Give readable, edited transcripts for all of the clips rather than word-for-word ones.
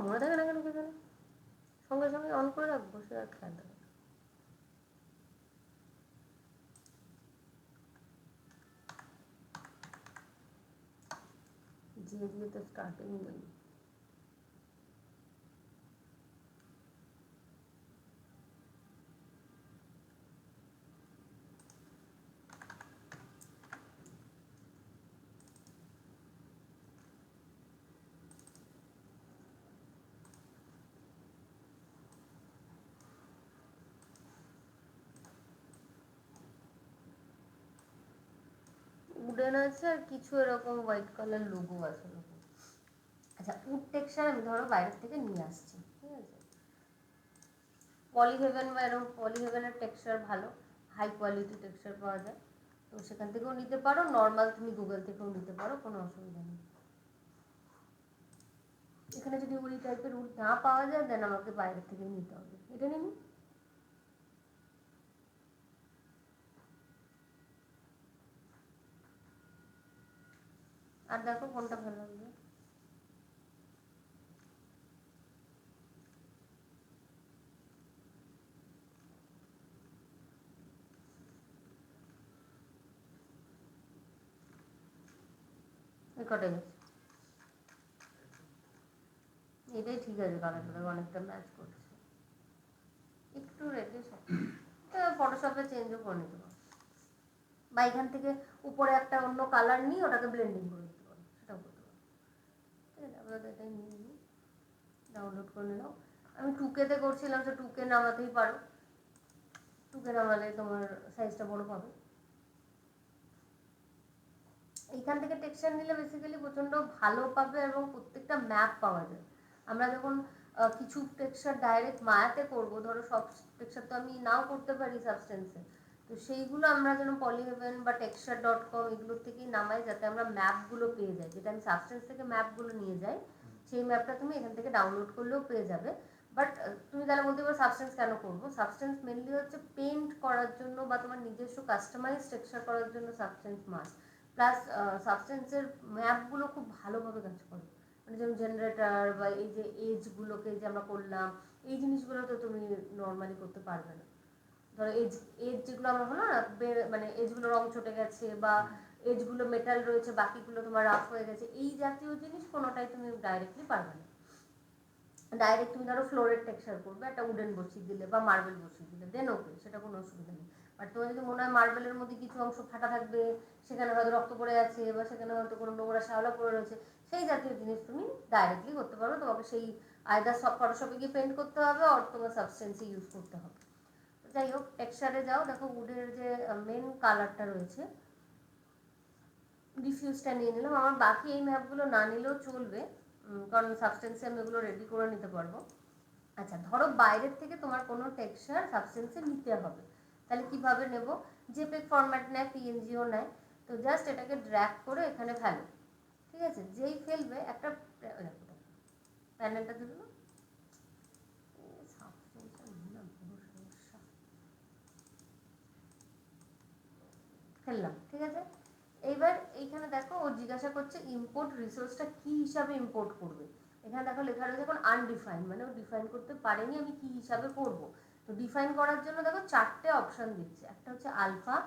মনে থাকে না কেন কে জানে, সঙ্গে সঙ্গে অন করে রাখবো, সে আর খেয়াল থাকে। দিয়ে তো স্টার্টিং নেই। উডেন আছে আর কিছু এরকম হোয়াইট কালার লোগো আছে। আচ্ছা, উড টেক্সচার আমি ধরো বাইরের থেকে নিয়ে আসছি, ঠিক আছে, পলিহেভেন বা এরকম পলিহেভেনের টেক্সচার ভালো, হাই কোয়ালিটি টেক্সচার পাওয়া যায়, তো সেখান থেকেও নিতে পারো, নর্মাল তুমি গুগল থেকেও নিতে পারো, কোনো অসুবিধা নেই। এখানে যদি ওই টাইপের উড না পাওয়া যায় দেন আমাকে বাইরের থেকে নিতে হবে। এটা নিন, আর দেখো কোনটা ভালো লাগবে। কটে গেছে, এটাই ঠিক আছে, কালারটা অনেকটা ম্যাচ করছে, একটু রেডি ফটোশপে চেঞ্জও করে নিতে পারো, বা এখান থেকে উপরে একটা অন্য কালার নিয়ে ওটাকে ব্লেন্ডিং করে দিতে পারো, সেটাও করতে পারো। ঠিক আছে, আমরা তো এটাই নিয়ে নিই, ডাউনলোড করে নিলাম। আমি 2K করছিলাম, সে 2K নামাতেই পারো, 2K নামালে তোমার সাইজটা বড় পাবে। এইখান থেকে টেক্সচার নিলে বেসিক্যালি প্রচণ্ড ভালো পাবে এবং প্রত্যেকটা ম্যাপ পাওয়া যায়। আমরা যখন কিছু টেক্সচার ডাইরেক্ট মায়াতে করব, ধরো সব টেক্সচার তো আমি নাও করতে পারি সাবস্টেন্সে, তো সেইগুলো আমরা যেন পলিহেভেন বা texture.com এগুলোর থেকেই নামাই, যাতে আমরা ম্যাপগুলো পেয়ে যাই, যেটা আমি সাবস্টেন্স থেকে ম্যাপগুলো নিয়ে যাই, সেই ম্যাপটা তুমি এখান থেকে ডাউনলোড করলেও পেয়ে যাবে। বাট তুমি তাহলে বলতে পারো সাবস্টেন্স কেন করবো, সাবস্টেন্স মেনলি হচ্ছে পেন্ট করার জন্য বা তোমার নিজস্ব কাস্টমাইজ টেক্সচার করার জন্য সাবস্টেন্স মাস্ট। প্লাস সাবস্টেন্সের ম্যাপগুলো খুব ভালোভাবে কাজ করে, মানে যেমন জেনারেটার বা এই যে এজগুলোকে যে আমরা করলাম, এই জিনিসগুলো তো তুমি নর্মালি করতে পারবে না। ধরো এজ এজ যেগুলো আমরা হলো না, মানে এজগুলো রং চটে গেছে বা এজগুলো মেটাল রয়েছে, বাকিগুলো তোমার রাফ হয়ে গেছে, এই জাতীয় জিনিস কোনোটাই তুমি ডাইরেক্টলি পারবে না। ডাইরেক্ট তুমি ধরো ফ্লোরের টেক্সচার করবে, একটা উডেন বসিয়ে দিলে বা মার্বেল বসিয়ে দিলে, দেন ওকে, সেটা কোনো অসুবিধা নেই। বাট তোমার যদি মনে হয় মার্বেলের মধ্যে কিছু অংশ ফাটা থাকবে, সেখানে হয়তো রক্ত পড়ে আছে বা সেখানে হয়তো কোনো নোংরা শ্যাওলা পড়ে রয়েছে, সেই জাতীয় জিনিস তুমি ডাইরেক্টলি করতে পারো। তোমাকে সেই আয়দার সব ফটোশপে গিয়ে পেন্ট করতে হবে আর তোমার সাবস্টেন্সই ইউজ করতে হবে। যাই হোক, টেক্সচারে যাও, দেখো উডের যে মেন কালারটা রয়েছে, ডিফিউজটা নিয়ে নিলাম। আমার বাকি এই ম্যাপগুলো না নিলেও চলবে, কারণ সাবস্টেন্সে আমি এগুলো রেডি করে নিতে পারবো। আচ্ছা, ধরো বাইরের থেকে তোমার কোনো টেক্সচার সাবস্টেন্সে নিতে হবে, তাহলে কিভাবে নেব, জেপিইজি ফরম্যাট নেয়, পিএনজিও নেয়, তো জাস্ট এটাকে ড্র্যাগ করে এখানে ফেলো, ঠিক আছে, যেই ফেলবে একটা প্যানেলটা দিল না, ফেললাম, ঠিক আছে। এইবার এইখানে দেখো ও জিজ্ঞাসা করছে ইম্পোর্ট রিসোর্সটা কি হিসাবে ইম্পোর্ট করবে। এখানে দেখো লেখা রয়েছে এখন আনডিফাইন, মানে ও ডিফাইন করতে পারেনি আমি কি হিসাবে করব। তো ডিফাইন করার জন্য দেখো 4টে অপশন দিচ্ছে, একটা হচ্ছে আলফা,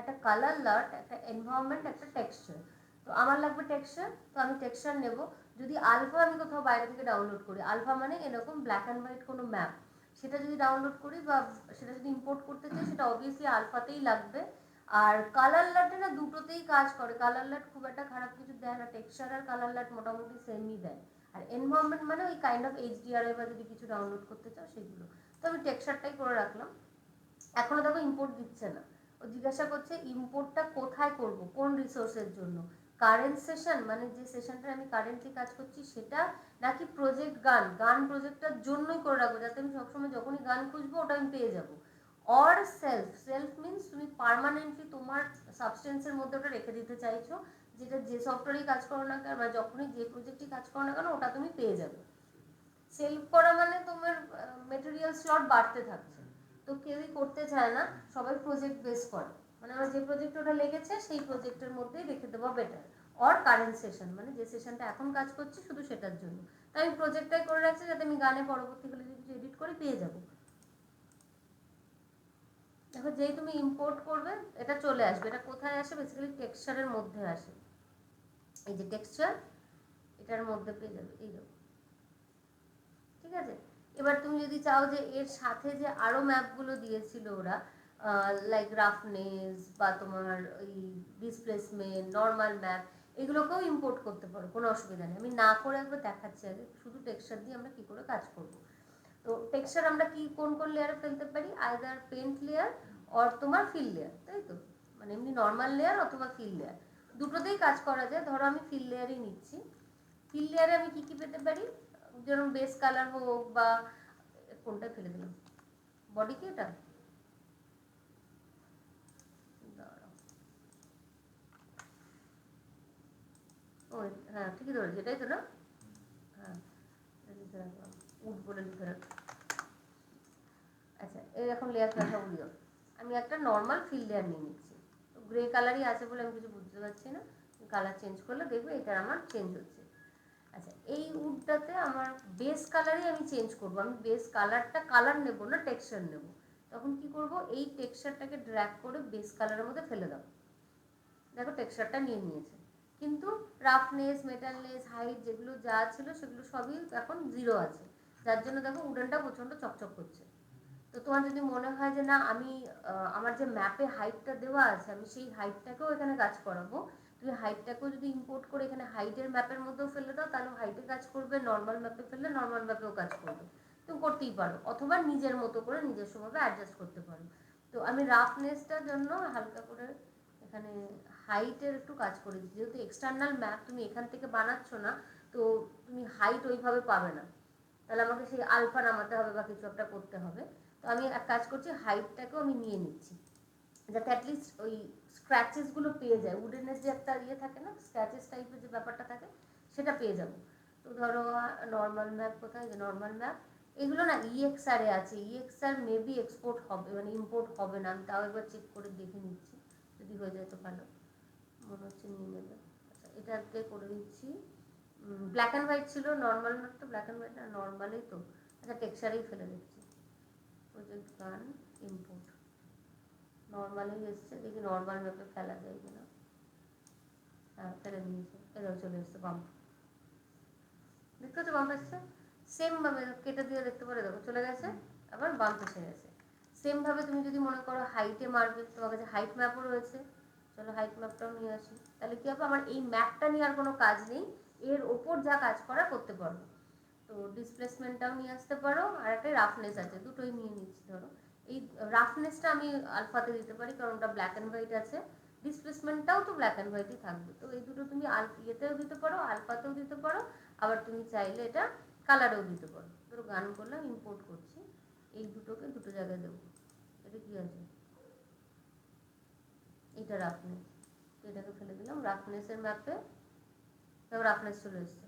একটা কালার লাট, একটা এনভায়রনমেন্ট, একটা টেক্সচার। তো আমার লাগবে টেক্সচার, তো আমি টেক্সচার নেব। যদি আলফা আমি কোথাও বাইরে থেকে ডাউনলোড করি, আলফা মানে এরকম ব্ল্যাক অ্যান্ড হোয়াইট কোনো ম্যাপ, সেটা যদি ডাউনলোড করি বা সেটা যদি ইম্পোর্ট করতে চাই, সেটা অবভিয়াসলি আলফাতেই লাগবে। আর কালার লাটে না দুটোতেই কাজ করে, কালার লাট খুব একটা খারাপ কিছু দেয় না, টেক্সচার আর কালার লাট মোটামুটি সেমই দেয়। আর এনভায়রনমেন্ট মানে ওই কাইন্ড অফ এইচডিআরআই বা যদি কিছু ডাউনলোড করতে চাও সেগুলো। তো আমি টেক্সচারটাই করে রাখলাম। এখনো দেখো ইম্পোর্ট দিচ্ছে না, ও জিজ্ঞাসা করছে ইম্পোর্টটা কোথায় করব, কোন রিসোর্সের জন্য, কারেন্ট সেশন মানে যে সেশনটা আমি কারেন্টলি কাজ করছি সেটা, নাকি প্রজেক্ট গান, গান প্রজেক্টটার জন্যই করে রাখবো যাতে আমি সবসময় যখনই গান খুঁজবো ওটা আমি পেয়ে যাবো। অর সেলফ, সেলফ মিনস তুমি পার্মানেন্টলি তোমার সাবস্টেন্সের মধ্যে ওটা রেখে দিতে চাইছো, যেটা যে সফটওয়্যারেই কাজ করো না কেন বা যখনই যে প্রজেক্টই কাজ করো না কেন ওটা তুমি পেয়ে যাবে। সেলফ করা মানে তোমার মেটেরিয়াল স্লট বাড়তে থাকছে, তো কেউই করতে চায় না, সবাই প্রজেক্ট বেস করে, মানে আমার যে প্রজেক্ট ওটা লেগেছে সেই প্রজেক্টের মধ্যেই রেখে দেওয়া বেটার। অর কারেন্ট সেশন মানে যে সেশনটা এখন কাজ করছি শুধু সেটার জন্য, তাই আমি প্রজেক্টটাই করে রাখছি যাতে আমি গানে পরবর্তীকালে যদি কিছু এডিট করে পেয়ে যাবো। দেখো যেই তুমি ইম্পোর্ট করবে এটা চলে আসবে। এটা কোথায় আসে? বেসিক্যালি টেক্সচারের মধ্যে আসে। এই যে টেক্সচার, এটার মধ্যে পেয়ে যাবে, এই দেখো, ঠিক আছে। এবার তুমি যদি চাও যে এর সাথে যে আরো ম্যাপগুলো দিয়েছিল ওরা, লাইক রাফনেস বা তোমার ওই ডিসপ্লেসমেন্ট, নর্মাল ম্যাপ, এগুলোকেও ইম্পোর্ট করতে পারো, কোনো অসুবিধা নেই। আমি না করে একবার দেখাচ্ছি আগে শুধু টেক্সচার দিয়ে আমরা কি করে কাজ করব। তো টেক্সচার আমরা কি কোন কোন লেয়ারে ফেলতে পারি? আইদার পেন্ট লেয়ার অর তোমার ফিল লেয়ার, তাই তো? মানে এমনি নর্মাল লেয়ার অথবা ফিল লেয়ার, দুটোতেই কাজ করা যায়। ধরো আমি ফিল লেয়ারই নিচ্ছি। ফিল লেয়ারে আমি কি কি পেতে পারি? যেরকম বেস কালার হোক বা কোনটা ফেলে দিলাম, বডি কি এটা, ও হ্যাঁ ঠিকই ধরেছি, এটাই তো না? হ্যাঁ লিখে রাখলাম, উড বলে লিখে রাখলাম। আচ্ছা এই এখন লেয়ার কথা বলি। আমি একটা নর্মাল ফিল লেয়ার নিয়ে নিচ্ছি। তো গ্রে কালারই আছে বলে আমি কিছু বুঝতে পারছি না, কালার চেঞ্জ করলে দেখবে এটা আমার চেঞ্জ হচ্ছে। আচ্ছা এই উডটাতে আমার বেস কালারই আমি চেঞ্জ করব। আমি বেস কালারটা কালার নেব না, টেক্সচার নেব। তখন কি করব? এই টেক্সচারটাকে ড্র্যাগ করে বেস কালারের মধ্যে ফেলে দাও। দেখো টেক্সচারটা নিয়ে নিয়েছে, কিন্তু রাফনেস, মেটালনেস, হাইট যেগুলো যা ছিল সেগুলো সবই এখন জিরো আছে, যার জন্য দেখো উডেনটা প্রচণ্ড চকচক করছে। তো তোমার যদি মনে হয় যে না আমি আমার যে ম্যাপে হাইটটা দেওয়া আছে আমি সেই হাইটটাকেও এখানে কাজ করাবো, তুমি হাইটটাকেও যদি ইম্পোর্ট করে এখানে হাইটের ম্যাপের মধ্যেও ফেলে দাও, তাহলে হাইটে কাজ করবে, নর্মাল ম্যাপে ফেললে নর্মাল ম্যাপেও কাজ করবে। তুমি করতেই পারো, অথবা নিজের মতো করে নিজস্বভাবে অ্যাডজাস্ট করতে পারো। তো আমি রাফনেসটার জন্য হালকা করে এখানে হাইটের একটু কাজ করে দিচ্ছি, যেহেতু এক্সটার্নাল ম্যাপ তুমি এখান থেকে বানাচ্ছ না, তো তুমি হাইট ওইভাবে পাবে না, তাহলে আমাকে সেই আলফা নামাতে হবে বা কিছু একটা করতে হবে। তো আমি এক কাজ করছি, হাইটটাকেও আমি নিয়ে নিচ্ছি, যাতে অ্যাটলিস্ট ওই স্ক্র্যাচেসগুলো পেয়ে যায়। উডেনের যে একটা ইয়ে থাকে না, স্ক্র্যাচেস টাইপের যে ব্যাপারটা থাকে, সেটা পেয়ে যাবো। তো ধরো নর্মাল ম্যাপ কোথায়, যে নর্মাল ম্যাপ, এগুলো না ইএক্সআর এ আছে। ইএক্সআর মেবি এক্সপোর্ট হবে, মানে ইম্পোর্ট হবে না, আমি তাও একবার চেক করে দেখে নিচ্ছি, যদি হয়ে যায় তো ভালো, মনে হচ্ছে নিয়ে নেবে। আচ্ছা এটাতে করে দিচ্ছি। ব্ল্যাক অ্যান্ড হোয়াইট ছিল, নর্মাল ম্যাপ তো ব্ল্যাক অ্যান্ড হোয়াইট না, নর্মালই তো। আচ্ছা টেক্সচারেই ফেলে দিচ্ছি, প্রজেক্ট গান ইম্পোর্ট, নর্মালই এসছে, দেখি নর্মাল ম্যাপে ফেলা যায় কিনা। হ্যাঁ ফেলে দিয়েছে, এটাও চলে এসছে বাম্প, দেখতে হচ্ছে বাম্প এসছে। সেমভাবে কেটে দিয়ে দেখতে পারে, দেখো চলে গেছে, আবার বাম্প এসে গেছে। সেমভাবে তুমি যদি মনে করো হাইটে মারবে, তোমার কাছে হাইট ম্যাপও রয়েছে, চলো হাইট ম্যাপটাও নিয়ে আসি। তাহলে কি হবে, আমার এই ম্যাপটা নিয়ে আর কোনো কাজ নেই, এর ওপর যা কাজ করা করতে পারবো। তো ডিসপ্লেসমেন্টটাও নিয়ে আসতে পারো, আর একটা রাফনেস আছে, দুটোই নিয়ে নিচ্ছি। ধরো এই রাফনেসটা আমি আলফাতে দিতে পারি, কারণ ওটা ব্ল্যাক অ্যান্ড হোয়াইট আছে, ডিসপ্লেসমেন্টটাও তো ব্ল্যাক অ্যান্ড হোয়াইটই থাকবে। তো এই দুটো তুমি ইয়েতেও দিতে পারো, আলফাতেও দিতে পারো, আবার তুমি চাইলে এটা কালারেও দিতে পারো। ধরো গান করলাম, ইম্পোর্ট করছি, এই দুটোকে দুটো জায়গায় দেবো। এটা কি আছে, এটা রাফনেস, এটাকে ফেলে দিলাম রাফনেসের ম্যাপে, তারপর রাফনেস চলে এসছে।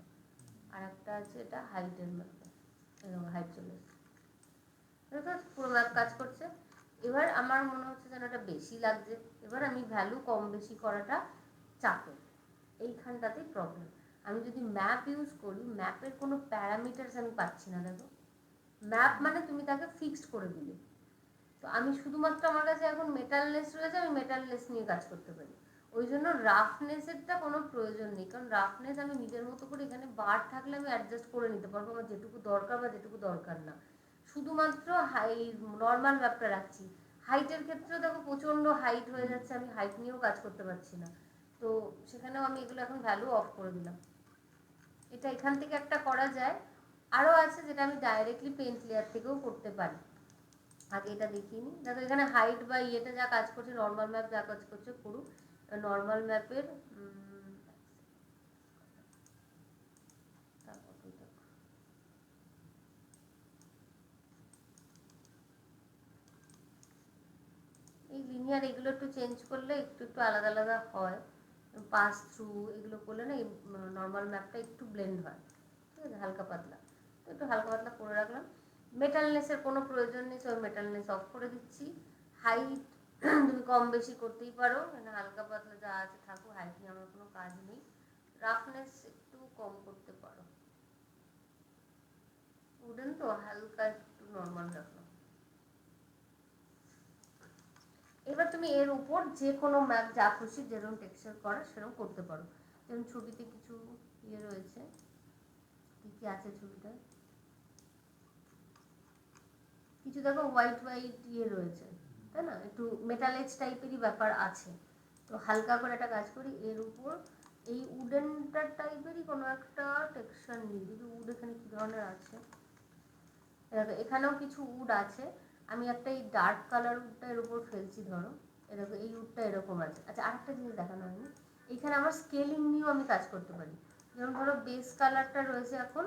আর একটা আছে এটা হাইটের ম্যাপে, এরকম হাইট চলে এসছে, পুরো ম্যাপ কাজ করছে। এবার আমার মনে হচ্ছে যেন এটা বেশি লাগছে, এবার আমি ভ্যালু কম বেশি করাটা চাপে, এইখানটাতেই প্রবলেম। আমি যদি ম্যাপ ইউজ করি, ম্যাপের কোনো প্যারামিটার্স আমি পাচ্ছি না। দেখো ম্যাপ মানে তুমি তাকে ফিক্সড করে দিলে, তো আমি শুধুমাত্র আমার কাছে এখন মেটালনেস রয়েছে, আমি মেটালনেস নিয়ে কাজ করতে পারি। ওই জন্য রাফনেসেরটা কোনো প্রয়োজন নেই, কারণ রাফনেস আমি নিজের মতো করে এখানে বার থাকলে আমি অ্যাডজাস্ট করে নিতে পারবো আমার যেটুকু দরকার বা যেটুকু দরকার না। শুধুমাত্র হাই নর্মাল ম্যাপটা রাখছি। হাইটের ক্ষেত্রেও দেখো প্রচণ্ড হাইট হয়ে যাচ্ছে, আমি হাইট নিয়েও কাজ করতে পারছি না, তো সেখানেও আমি এগুলো এখন ভ্যালু অফ করে দিলাম। এটা এখান থেকে একটা করা যায়। আরও আছে যেটা আমি ডাইরেক্টলি পেন্ট লেয়ার থেকেও করতে পারি, আগে এটা দেখিনি। দেখো এখানে হাইট বা ইয়েটা যা কাজ করছে, নর্মাল ম্যাপ যা কাজ করছে করুক। নর্মাল ম্যাপের এই লিনিয়ার এগুলো একটু চেঞ্জ করলে একটু একটু আলাদা আলাদা হয়, পাস থ্রু এগুলো করলে না এই নর্মাল ম্যাপটা একটু ব্লেন্ড হয়, ঠিক আছে, হালকা পাতলা। তো একটু হালকা পাতলা করে রাখলাম। মেটালনেসের কোনো প্রয়োজন নেই, সব মেটালনেস অফ করে দিচ্ছি। হাইট তুমি কম বেশি করতেই পারো, মানে হালকা পাতলা যা আছে থাকুক, হাইট নিয়ে আমার কোনো কাজ নেই। রাফনেস একটু কম করতে পারো, উডেন তো হালকা একটু নর্মাল রাখলাম। এবার তুমি এর উপর যে কোনো ম্যাপ যা খুশি যেরকম টেক্সচার করা সেরকম করতে পারো। যেমন ছবিতে কিছু ইয়ে রয়েছে, কি কি আছে ছবিটায়, কিছু দেখো হোয়াইট হোয়াইট ইয়ে রয়েছে, তাই না, একটু মেটালাইজ টাইপেরই ব্যাপার আছে। তো হালকা করে একটা কাজ করি এর উপর এই উডেনটার টাইপেরই কোনো একটা টেক্সচার নিই, যদি উড এখানে কী ধরনের আছে, দেখো এখানেও কিছু উড আছে, আমি একটা এই ডার্ক কালার উডটা এর উপর ফেলছি, ধরো এরকম এই উডটা এরকম আছে। আচ্ছা আরেকটা জিনিস দেখানো হয়নি, এইখানে আমার স্কেলিং নিয়েও আমি কাজ করতে পারি। যেমন ধরো বেস কালারটা রয়েছে এখন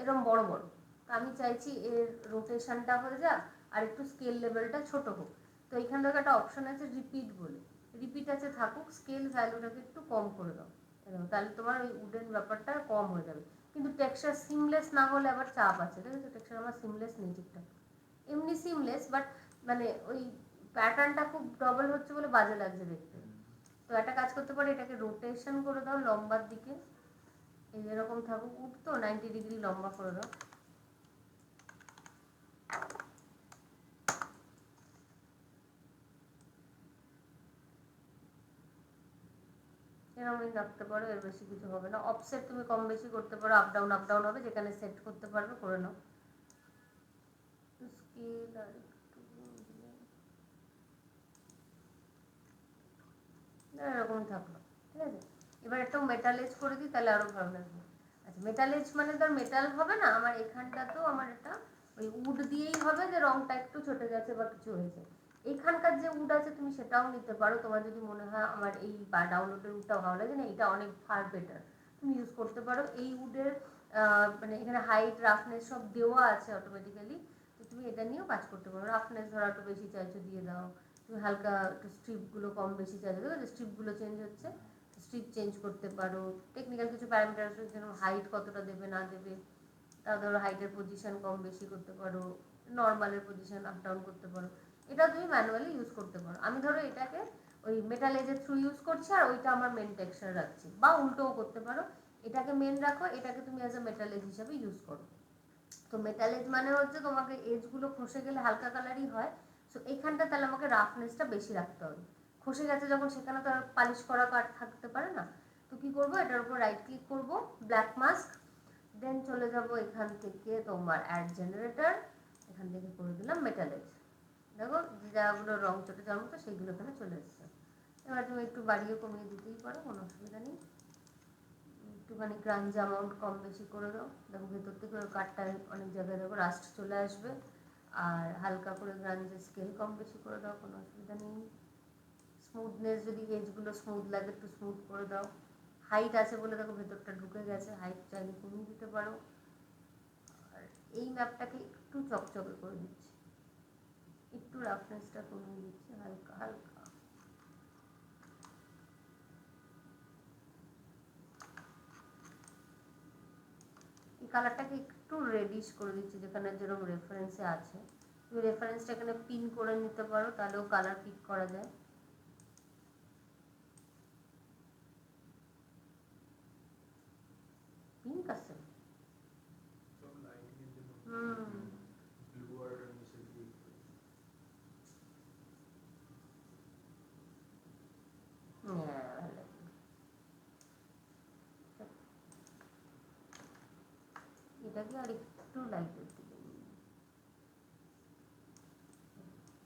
এরকম বড় বড়, তো আমি চাইছি এর রোটেশনটা হয়ে যাক আর একটু স্কেল লেভেলটা ছোট হোক। তো এইখান থেকে একটা অপশন আছে রিপিট বলে, রিপিট আছে থাকুক, স্কেল ভ্যালুটাকে একটু কম করে দাও এরকম, তাহলে তোমার ওই উডেন ব্যাপারটা কম হয়ে যাবে। কিন্তু টেক্সচার সিমলেস না হলে আবার চাপ আছে, ঠিক আছে, টেক্সচার আমার সিমলেস নেই ঠিকঠাক, এমনি সিমলেস বাট মানে ওই প্যাটার্নটা খুব ডবল হচ্ছে বলে বাজে লাগছে দেখতে। তো একটা কাজ করতে পারি, এটাকে রোটেশন করে দাও লম্বার দিকে, এই এরকম থাকুক, উঠ তো 90 ডিগ্রি লম্বা করে দাও। এরকমই রাখতে পারো, এর বেশি কিছু হবে না। অফসেট তুমি কম বেশি করতে পারো, আপ ডাউন হবে, যেখানে সেট করতে পারবে করে নাও। স্কেল আর এরকম থাকলো, ঠিক আছে। এবার একটু মেটাল এজ করে দিই, তাহলে আরো ভালো লাগবে। আচ্ছা মেটাল এজ মানে ধর মেটাল হবে না, আমার এখানটা তো আমার এটা ওই উড দিয়েই হবে, যে রংটা একটু চটে গেছে বা কিছু হয়েছে। এইখানকার যে উড আছে তুমি সেটাও নিতে পারো, তোমার যদি মনে হয় আমার এই ডাউনলোডের উডটা ভালো লাগে না, এটা অনেক ফার বেটার, তুমি ইউজ করতে পারো। এই উডের মানে এখানে হাইট রাফনেস সব দেওয়া আছে অটোমেটিক্যালি, তো তুমি এটা নিয়েও কাজ করতে পারো। রাফনেস ধরো একটু বেশি চাইছো দিয়ে দাও, তুমি হালকা একটু স্ট্রিপগুলো কম বেশি চাইছো, দেখো যে স্ট্রিপগুলো চেঞ্জ হচ্ছে, স্ট্রিপ চেঞ্জ করতে পারো। টেকনিক্যাল কিছু প্যারামিটার আছে, যেমন হাইট কতটা দেবে না দেবে, তা ধরো হাইটের পজিশন কম বেশি করতে পারো, নর্মালের পজিশন আপ ডাউন করতে পারো, এটা তুমি ম্যানুয়ালি ইউজ করতে পারো। আমি ধরো এটাকে ওই মেটাল এজের থ্রু ইউজ করছি আর ওইটা আমার মেন টেক্সচার রাখছি, বা উল্টোও করতে পারো, এটাকে মেন রাখো, এটাকে তুমি অ্যাজ এ মেটাল এজ হিসাবে ইউজ করো। তো মেটাল এজ মানে হচ্ছে তোমাকে এজগুলো খসে গেলে হালকা কালারই হয়, সো এইখানটা তাহলে আমাকে রাফনেসটা বেশি রাখতে হবে। খসে গেছে যখন সেখানে তো আর পালিশ করা কাট থাকতে পারে না, তো কী করবো, এটার উপর রাইট ক্লিক করবো, ব্ল্যাক মাস্ক, দেন চলে যাব এখান থেকে তোমার অ্যাড জেনারেটর, এখান থেকে করে দিলাম মেটাল এজ। দেখো যাগুলো রং চটে যাওয়ার মতো সেইগুলো এখানে চলে এসছে। এবার তুমি একটু বাড়িয়ে কমিয়ে দিতেই পারো, কোনো অসুবিধা নেই। একটুখানি গ্রাঞ্জ অ্যামাউন্ট কম বেশি করে দাও, দেখো ভেতর থেকে ওই কাঠটা অনেক জায়গায় দেখো রাস্ট চলে আসবে। আর হালকা করে গ্রাঞ্জের স্কেল কম বেশি করে দাও, কোনো অসুবিধা নেই। স্মুথনেস যদি এজগুলো স্মুথ লাগে একটু স্মুথ করে দাও। হাইট আছে বলে দেখো ভেতরটা ঢুকে গেছে, হাইট চাইলে কমিয়ে দিতে পারো। আর এই ম্যাপটাকে একটু চকচকে করে দিচ্ছি, একটু রাফনেসটা কমিয়ে দিচ্ছি হালকা হালকা। এই কালারটাকে একটু রেডিশ করে দিচ্ছি, যেখানে যেরকম রেফারেন্সে আছে তুমি রেফারেন্সটা এখানে পিন করে নিতে পারো, তাহলেও কালার পিক করা যায়। পিঙ্ক আছে, এটাকে আর একটু লাইটের দিকে,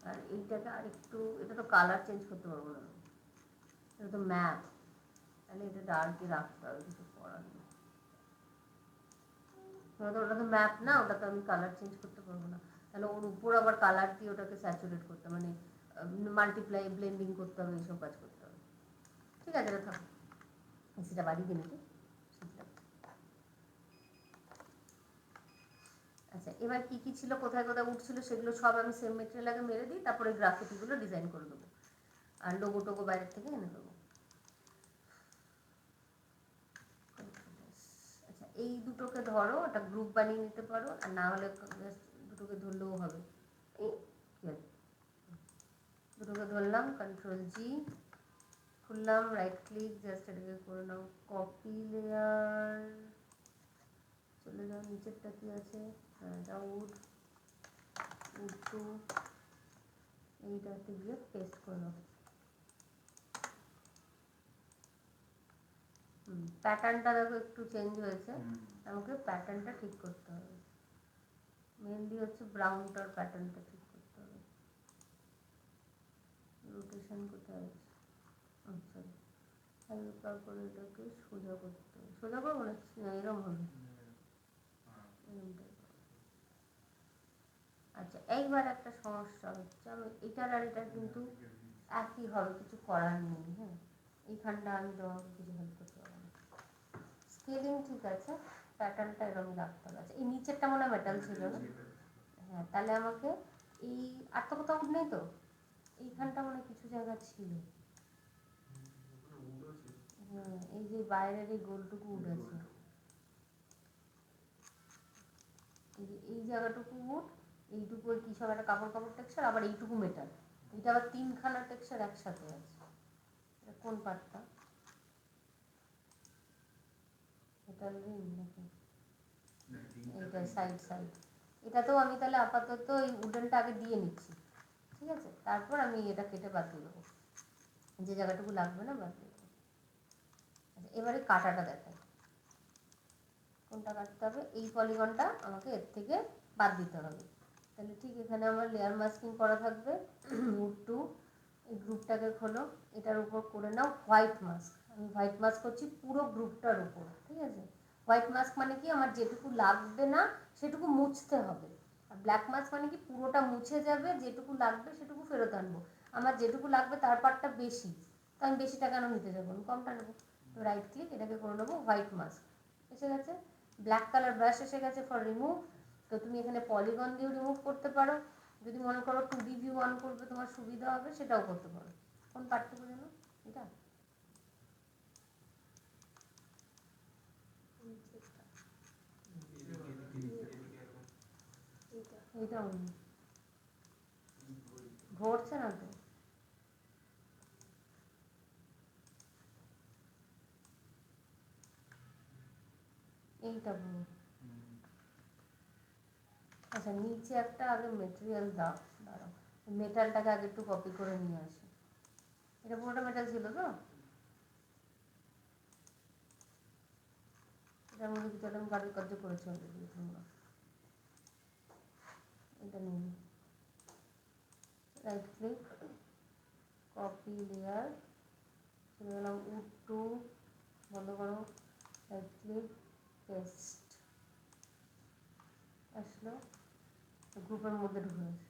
আর এইটাকে আর একটু, এটা তো কালার চেঞ্জ করতে পারবো না, এটা তো ম্যাপ, তাহলে এটা ডার্কই রাখতে হবে, কিছু করার নেই। ওটা তো ম্যাপ না, ওটা তো আমি কালার চেঞ্জ করতে পারবো না, তাহলে ওর উপর আবার কালার দিয়ে ওটাকে স্যাচুরেট করতে, মানে মাল্টিপ্লাই ব্লেন্ডিং করতে হবে, এইসব কাজ করতে হবে। ঠিক আছে, এটা থাক, সেটা বাড়িয়ে দিন নাকি। আচ্ছা এবার কী কী ছিল, কোথায় কোথায় উঠছিল, সেগুলো সব আমি সেম মেটেরিয়াল আগে মেরে দিই, তারপরে গ্রাফিটিগুলো ডিজাইন করে দেবো আর লোগো টোগো বাইরের থেকে এনে দেবো। আচ্ছা এই দুটোকে ধরো, একটা গ্রুপ বানিয়ে নিতে পারো, আর না হলে জাস্ট দুটোকে ধরলেও হবে। এই দুটোকে ধরলাম, কন্ট্রোল জি, খুললাম, রাইট ক্লিক, জাস্ট এটাকে করে নাও কপি লেয়ার, চলে যাও, নিচেরটা কি আছে? হ্যাঁ, এটা উড, উড টু, এইটাতে গিয়ে পেস্ট করো। প্যাটার্নটা দেখো একটু চেঞ্জ হয়েছে, আমাকে প্যাটার্নটা ঠিক করতে হবে। মেনলি হচ্ছে ব্রাউনটার প্যাটার্নটা ঠিক করতে হবে। রোটেশন কোথায় আছে? আচ্ছা, হালকা করে এটাকে সোজা করতে হবে। সোজা করবো না, এরকম হবে। আচ্ছা, এইবার একটা সমস্যা হচ্ছে, আমি এটার আর এটার কিন্তু একই হবে, কিছু করার নেই। হ্যাঁ, এইখানটা আমি তোমাকে কিছু হেল্প করতে পারবো না। স্কেলিং ঠিক আছে, প্যাটার্নটা এরকম রাখতে হবে। আচ্ছা, এই নিচেরটা মনে হয় মেটাল ছিল না? হ্যাঁ, তাহলে আমাকে এই, আর তো কোথাও উড নেই তো, এইখানটা মনে কিছু জায়গা ছিল। হ্যাঁ, এই যে বাইরের এই গোলটুকু উড আছে, এই জায়গাটুকু উড, এইটুকু ওই কী সব একটা কাপড় কাপড় টেক্সচার, আবার এইটুকু মেটাল। এটা আবার তিনখানা টেক্সচার একসাথে আছে। এটা কোন পার্টটা? মেটাল রিং নাকি? এইটা সাইড সাইড। এটাতেও আমি তাহলে আপাতত এই উডেনটা আগে দিয়ে নিচ্ছি, ঠিক আছে? তারপর আমি এটা কেটে বাদ দিয়ে দেবো, যে জায়গাটুকু লাগবে না বাদ দিয়ে দেবো। আচ্ছা, এবারে কাটাটা দেখাই, কোনটা কাটতে হবে? এই পলিগনটা আমাকে এর থেকে বাদ দিতে হবে। তাহলে ঠিক এখানে আমার লেয়ার মাস্কিং করা থাকবে। মুভ টু, এই গ্রুপটাকে খোলো, এটার উপর করে নাও হোয়াইট মাস্ক। আমি হোয়াইট মাস্ক করছি পুরো গ্রুপটার উপর, ঠিক আছে? হোয়াইট মাস্ক মানে কি, আমার যেটুকু লাগবে না সেটুকু মুছতে হবে। আর ব্ল্যাক মাস্ক মানে কি, পুরোটা মুছে যাবে, যেটুকু লাগবে সেটুকু ফেরত আনবো। আমার যেটুকু লাগবে তার পার্টটা বেশি, তো আমি বেশিটা কেন নিতে যাবো, আমি কমটা নেবো। তো রাইট ক্লিক, এটাকে করে নেবো হোয়াইট মাস্ক। এসে গেছে। ব্ল্যাক কালার ব্রাশ এসে গেছে ফর রিমুভ। তো তুমি এখানে পলিগন দিয়েও রিমুভ করতে পারো, যদি মনে করো 2D ভিউ অন করবে তোমার সুবিধা হবে, সেটাও করতে পারো। কোন পার্টটুকু যেন? এটা এইটা ঘটছে না তো। এইটা পুরো। আচ্ছা, নিচে একটা আগে মেটেরিয়াল দাও, দাঁড়াও, মেটালটাকে আগে একটু কপি করে নিয়ে আসি। এটা পুরোটা মেটাল ছিল তো? এটার মধ্যে কিছু একটা কারুকার্য করেছে অলরেডি তোমরা। এটা নিয়ে রাইট ক্লিক, কপি লেয়ার, চলে গেলাম উড টু, বন্ধ করো, রাইট ক্লিক, পেস্ট, আসলো, গ্রুপের মধ্যে ঢুকে গেছে।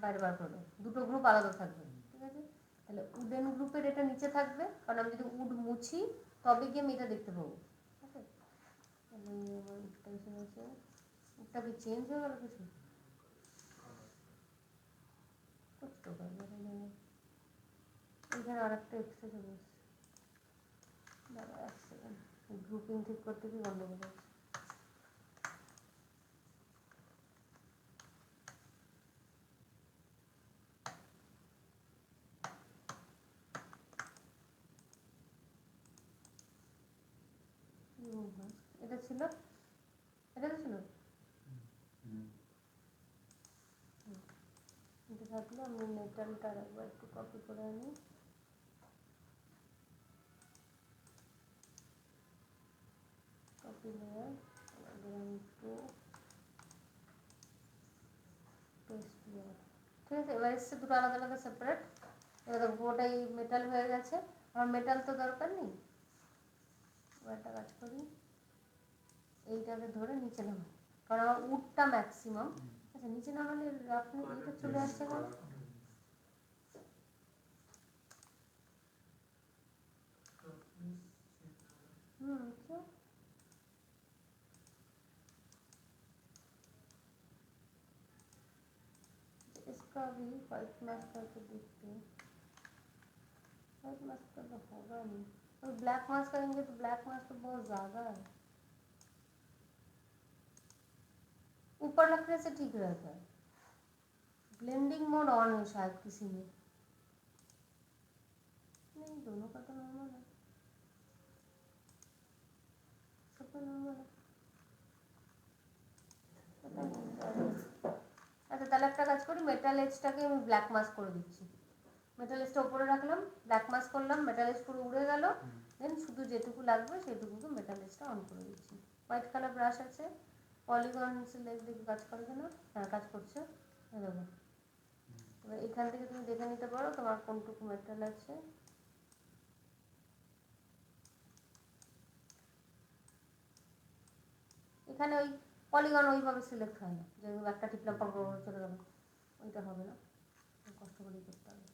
বাইরে বার করবে, দুটো গ্রুপ আলাদা থাকবে, ঠিক আছে? তাহলে উডেন গ্রুপের এটা নিচে থাকবে, কারণ আমি যদি উড মুছি তবে গিয়ে আমি এটা দেখতে পাবো। ঠিক আছে, তাহলে আমার উডটা এসে গেছে। উডটা কি চেঞ্জ হয়ে গেল কিছু? এখানে আর একটা এক্সট্রা চলে এসছে। দাঁড়া এক সেকেন্ড, গ্রুপিং ঠিক করতে কি গন্ডগোল আছে। এটা ছিল, এটা তো ছিল, এটা থাকলো। আমি মেটালটা একবার একটু কপি করে আনি, কপি লেয়ার, দিলাম একটু পেস্ট লেয়ার, ঠিক আছে? এবার এসছে দুটো আলাদা আলাদা সেপারেট। এবার দেখো পুরোটাই মেটাল হয়ে গেছে। আমার মেটাল তো দরকার নেই, এবার একটা কাজ করি, এইটাকে ধরে নিচে নামাই, কারণ আমার উডটা ম্যাক্সিমাম। আচ্ছা, নিচে নামালে আপনি এইটা চলে আসছে কেন? আচ্ছা, इसका भी व्हाइट मास्क करके देखते हैं। व्हाइट मास्क का तो होगा नहीं, और ब्लैक मास्क करेंगे तो ब्लैक मास्क तो बहुत ज़्यादा है। ऊपर रखने से ठीक रहता है। ब्लेंडिंग मोड ऑन है शायद किसी में, नहीं दोनों का तो नॉर्मल है, सबका नॉर्मल है। আচ্ছা তাহলে একটা কাজ করি, মেটাল এজটাকে আমি ব্ল্যাক মাস্ক করে দিচ্ছি। মেটাল এজটা উপরে রাখলাম, ব্ল্যাক মাস্ক করলাম, মেটাল এজ পুরো উড়ে গেল, দেন শুধু যেটুকু লাগবে সেটুকুকে মেটাল এজটা অন করে দিচ্ছি। হোয়াইট কালার ব্রাশ আছে, পলিগন সিলেক্ট দেখি কাজ করে কিনা। হ্যাঁ কাজ করছে, দেখো। এবার এখান থেকে তুমি দেখে নিতে পারো তোমার কোনটুকু মেটাল আছে। এখানে ওই পলিগন ওইভাবে সিলেক্ট হয় না, যে একটা টিপলাম পর চলে গেল, ওইটা হবে না, কষ্ট করেই করতে হবে।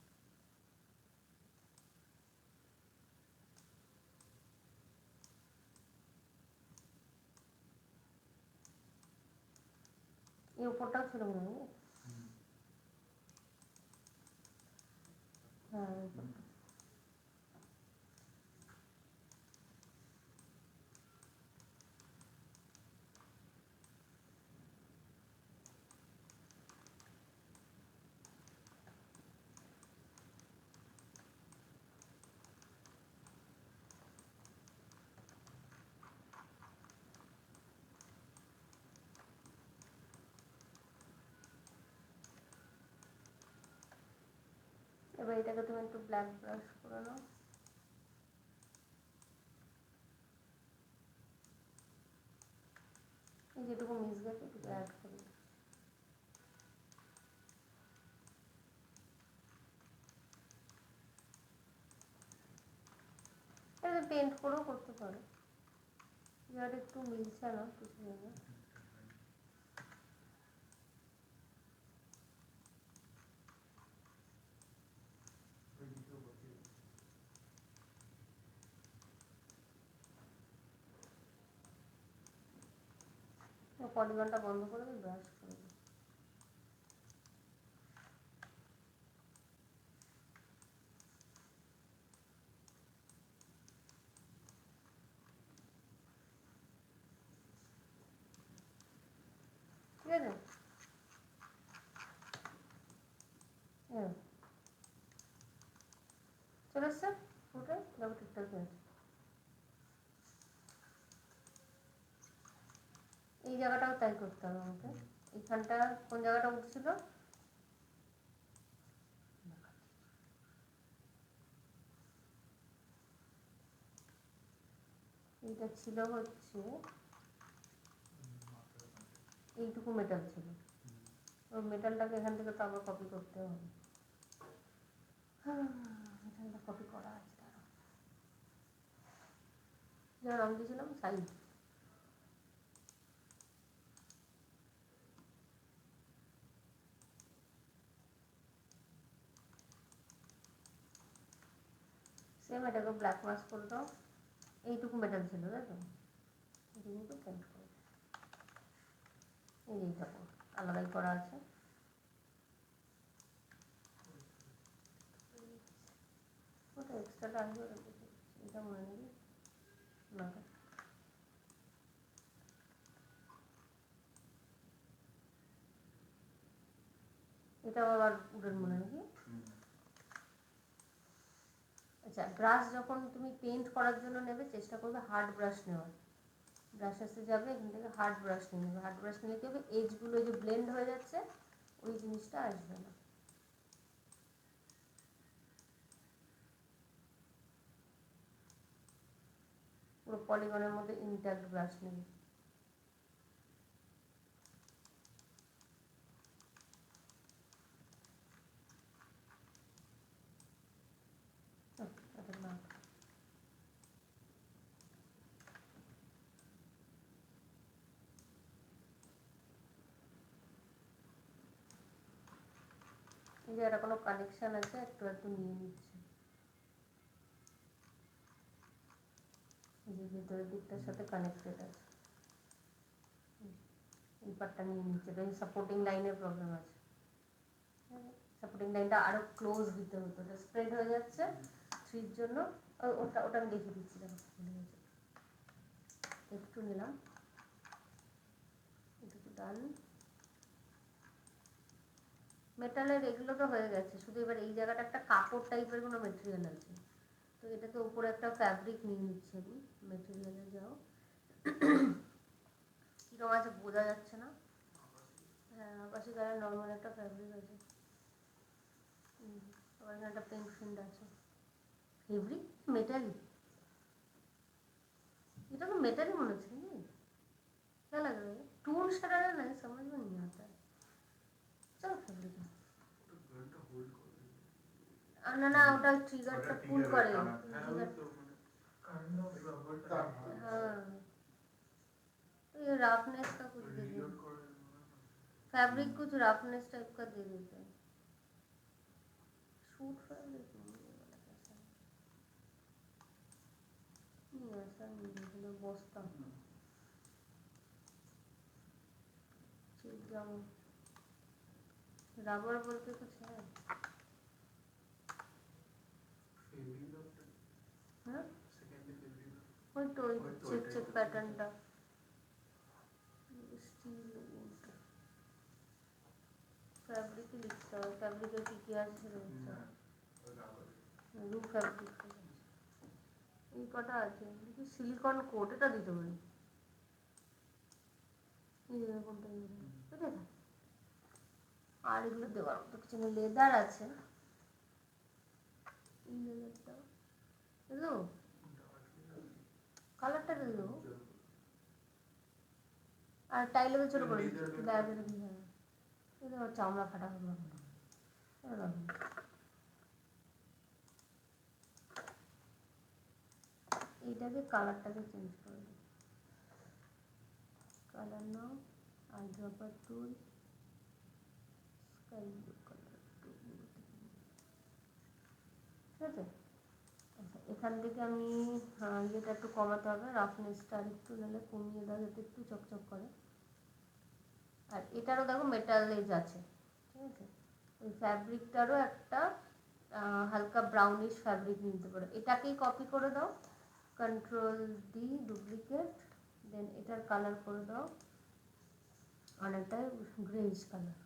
এই উপরটাও ছিল মনে হয়। হ্যাঁ এবার এটাকে তুমি একটু ব্ল্যাক ব্রাশ করে নাও। এই যেটুকু মিস গেছে এটুকু অ্যাড করে দিই। এটা পেন্ট করেও করতে পারো, যার একটু মিলছে না কিছু জায়গায়। পলিগনটা বন্ধ করে দিই, ব্রাশ করে দিই। ঠিক আছে, চলে এসছে ফুটে, দেখো ঠিকঠাক হয়েছে। এই জায়গাটাও তাই করতে হবে আমাকে, এইখানটা কোন জায়গাটা উঠছিল, এইটা ছিল হচ্ছে এইটুকু মেটাল ছিল, ওই মেটালটাকে এখান থেকে তো আবার কপি করতে হবে। মেটালটা কপি করা আছে, তারা যা রঙ দিয়েছিলাম সাইড। সেম এটাকে ব্ল্যাক মাস্ক করে দাও। এইটুকু মেটাল ছিল তাই তো, এইটুকুকে পেন্ট করে এই এইটা আলাদাই করা আছে। ওটা এক্সট্রাটা আসবে, এটা মনে নেই না, এটা আবার উডেন মনে নাকি। আচ্ছা ব্রাশ যখন তুমি পেন্ট করার জন্য নেবে চেষ্টা করবে হার্ড ব্রাশ নেওয়ার। ব্রাশাসে যাবে, এখান থেকে হার্ড ব্রাশ নিয়ে নেবে। হার্ড ব্রাশ নিলে কী হবে, এজগুলো যে ব্লেন্ড হয়ে যাচ্ছে ওই জিনিসটা আসবে না। পুরো পলিগনের মধ্যে ইনট্যাক্ট ব্রাশ নেবে। এই যে এটা কোনো কানেকশান আছে, একটু একটু নিয়ে নিচ্ছে, এই যে ভেতরের দিকটার সাথে কানেক্টেড আছে, এই পার্টটা নিয়ে নিচ্ছে। এটা সাপোর্টিং লাইনের প্রবলেম আছে, সাপোর্টিং লাইনটা আরও ক্লোজ দিতে হতো, এটা স্প্রেড হয়ে যাচ্ছে থ্রির জন্য। ওটা ওটা আমি দেখিয়ে দিচ্ছি, দেখো ভুলে গেছি। একটু নিলাম, এটুকু ডান। মেটালের এগুলো তো হয়ে গেছে, শুধু এবার এই জায়গাটা একটা কাপড় টাইপের কোনো মেটেরিয়াল আছে, তো এটাকে উপরে একটা ফ্যাব্রিক নিয়ে নিচ্ছি আমি। মেটেরিয়ালে যাও, কীরকম আছে বোঝা যাচ্ছে না। হ্যাঁ আকাশি কালার নর্মাল একটা ফ্যাব্রিক আছে, আবার এখানে একটা পেন ফিল্ড আছে। ফেব্রিক मेटालिक, এটা তো মেটালই মনে হচ্ছে नहीं? क्या लग रहा है टून शेडर है ना, समझ में नहीं आता है। चलो फैब्रिक है না না ওটা ট্রিগারটা পুল করে, हाँ तो ये रफनेस का कुछ दे दे, फैब्रिक कुछ रफनेस टाइप का दे देते हैं। सूट फैब्रिक नहीं ऐसा नहीं है, बस्ता रबर बोल के कुछ है, हाँ वही तो चेक चेक पैटर्नটা स्टील फैब्रिक ही लिखता है, फैब्रिक की क्या আছে লিখতে হয়, রু ফ্যাব্রিক এই কটা আছে, দেখি সিলিকন কোট এটা দিতে পারি, এই যে কোনটা এটা আর এগুলো দেওয়ার মতো কিছু নেই, লেদার আছে এই লেদারটা এলো কালারটা দিলো আর টাই লেগে ছোট করে দিচ্ছি ব্যাগের, হ্যাঁ এটা চামড়া ফাটা হবে এইটাকে কালারটাকে চেঞ্জ করে দিই, কালার নাও আইড্রপার টুল স্কাই ব্লু কালার টুল, ঠিক আছে। আচ্ছা এখান থেকে আমি ইয়েটা একটু কমাতে হবে, রাফনেসটা আর একটু নাহলে কমিয়ে দাও যাতে একটু চকচক করে, আর এটারও দেখো মেটাল এজ আছে, ঠিক আছে। ওই ফ্যাব্রিকটারও একটা হালকা ব্রাউনিশ ফ্যাব্রিক নিতে পারো, এটাকেই কপি করে দাও, কন্ট্রোল ডি ডুপ্লিকেট, দেন এটার কালার করে দাও অনেকটাই গ্রেইশ কালার,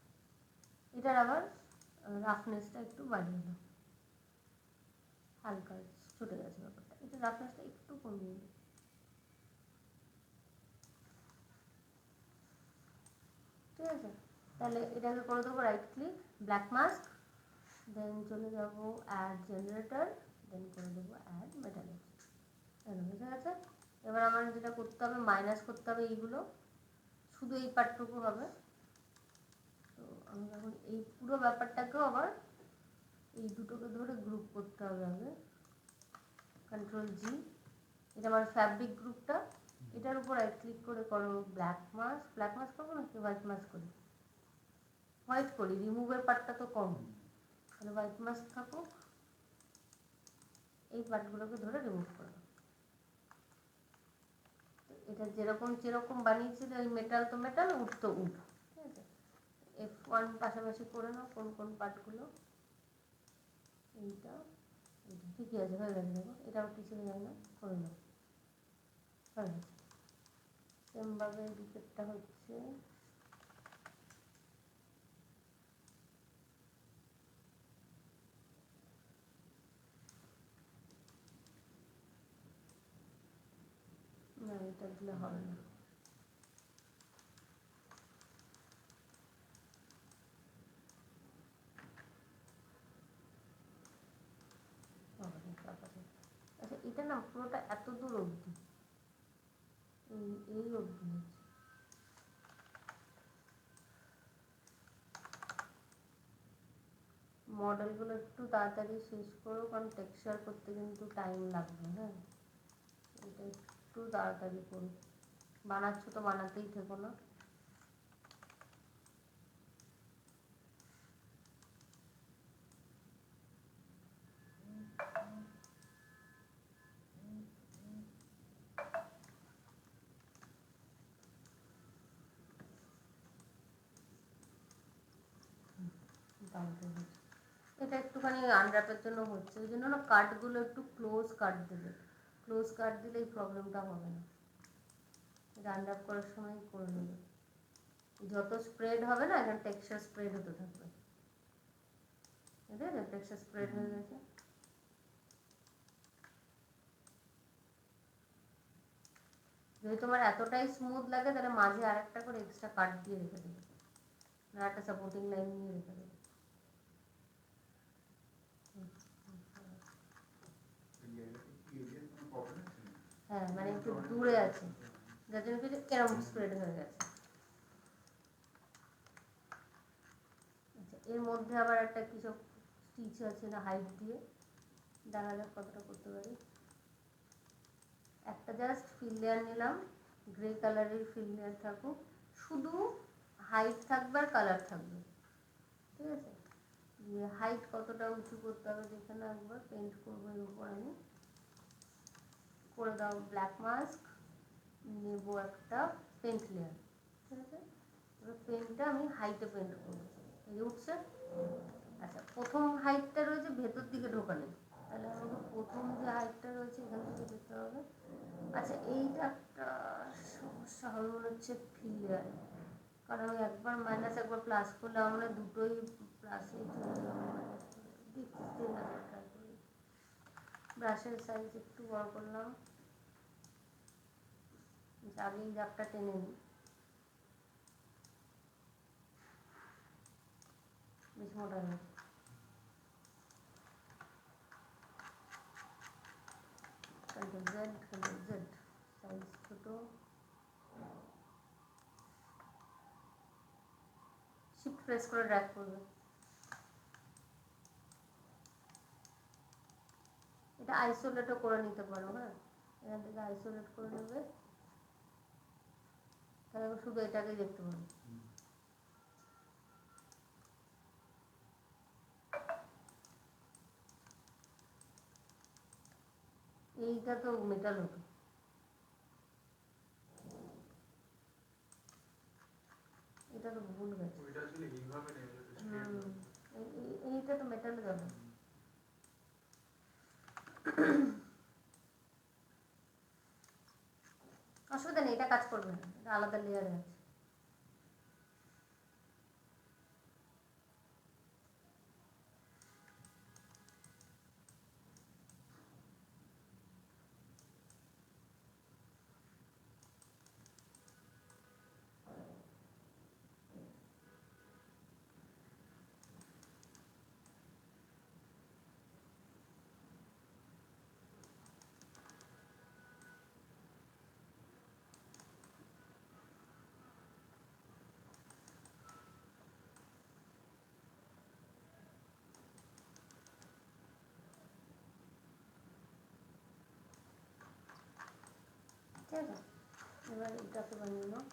এটার আবার রাফনেসটা একটু বাড়িয়ে দাও, হালকা ছুটে গেছে ব্যাপারটা, এটা রাফনেসটা একটু কমিয়ে দিই, ঠিক আছে। তাহলে এটাকে করে দেবো রাইট ক্লিক ব্ল্যাক মাস্ক, দেন চলে যাব অ্যাড জেনারেটর, দেন করে দেবো অ্যাড মেটালিক, ঠিক আছে। এবার আমার যেটা করতে হবে মাইনাস করতে হবে এইগুলো, শুধু এই পার্টটুকু হবে, তো আমি এখন এই পুরো ব্যাপারটাকেও আবার এই দুটোকে ধরে গ্রুপ করতে হবে আগে, কন্ট্রোল জি, এটা আমার ফ্যাব্রিক গ্রুপটা, এটার উপর রাইট ক্লিক করে করো ব্ল্যাক মাস্ক, ব্ল্যাক মাস্ক করবো নাকি হোয়াইট মাস্ক করি, হোয়াইট করি, রিমুভের পার্টটা তো কম, তাহলে হোয়াইট মাস্ক থাকুক, এই পার্টগুলোকে ধরে রিমুভ করো, এটা যেরকম যেরকম বানিয়েছিল ওই মেটাল তো মেটাল, উড তো উড, ঠিক আছে। F1 পাশাপাশি করে নাও কোন কোন পার্টগুলো, এইটা এইটা ঠিকই আছে, হয়ে গেছে, দেখো এটাও কিছু যায় না, করে নাও হয়ে গেছে। সেমভাবে দিকেরটা হচ্ছে না, এটা দিলে হবে না, আচ্ছা এটা না পুরোটা এত দূর অবধি, এই অবধি হচ্ছে, মডেলগুলো একটু তাড়াতাড়ি শেষ করো, কারণ টেক্সচার করতে কিন্তু টাইম লাগবে, হ্যাঁ এটা একটু তাড়াতাড়ি করো, বানাচ্ছো তো বানাতেই থেকো না, এটা একটুখানি আনর্যাপের জন্য হচ্ছে, ওই জন্য না কাটগুলো একটু ক্লোজ কাট দেবে, ক্লোজ কাট দিলে এই প্রবলেমটা হবে না, এটা আনর্যাপ করার সময় করে নেবে, যত স্প্রেড হবে না এখানে টেক্সচার স্প্রেড হতে থাকবে, ঠিক আছে, টেক্সচার স্প্রেড হয়ে গেছে, যদি তোমার এতটাই স্মুথ লাগে তাহলে মাঝে আরেকটা করে এক্সট্রা কাট দিয়ে রেখে দেবে, না একটা সাপোর্টিং লাইন নিয়ে রেখে দেবো। হ্যাঁ মানে একটু দূরে আছে, যার জন্য কিছু এরকম স্প্রেড হয়ে গেছে। আচ্ছা এর মধ্যে আবার একটা কিছু স্টিচ আছে না হাইট দিয়ে, দেখা যাক কতটা করতে পারি। একটা জাস্ট ফিল লেয়ার নিলাম, গ্রে কালারের ফিল লেয়ার থাকুক, শুধু হাইট থাকবে আর কালার থাকবে, ঠিক আছে। দিয়ে হাইট কতটা উঁচু করতে হবে দেখে না একবার, পেন্ট করবো এর উপর আমি, করে দাও ব্ল্যাক মাস্ক, নেব একটা পেন্ট লেয়ার, ঠিক আছে। এবার পেন্টটা আমি হাইটে পেন্ট করবো, এই উঠছে। আচ্ছা প্রথম হাইটটা রয়েছে ভেতর দিকে ঢোকানো, তাহলে আমাকে প্রথম যে হাইটটা রয়েছে এখান থেকে যেতে হবে। আচ্ছা এইটা একটা সমস্যা হবে মনে হচ্ছে ফিল লেয়ারে, কারণ আমি একবার মাইনাস একবার প্লাস করলে আমরা দুটোই প্লাসেই চলে যাবো, মাইনাস করে দেখতে লাগে। ট্রাই করি, ব্রাশের সাইজ একটু বড় করলাম, আগে এই দাগটা টেনে নিই, বেশ মোটা হয়েছে। Control Z, control Z, size ছোটো, শিফট প্রেস করে ড্র্যাগ করবে। এটা আইসোলেটও করে নিতে পারো, হ্যাঁ এখান থেকে আইসোলেট করে নেবে, তাহলে শুধু এটাকেই দেখতে পাবো। এইটা তো মেটাল হতো, এটা তো ভুল গেছে, এইটা তো মেটালে যাবে। অসুবিধা নেই, এটা কাজ করবে না, এটা আলাদা লেয়ারে আছে। ঠিক আছে, এবার এটাকে বানিয়ে নাও।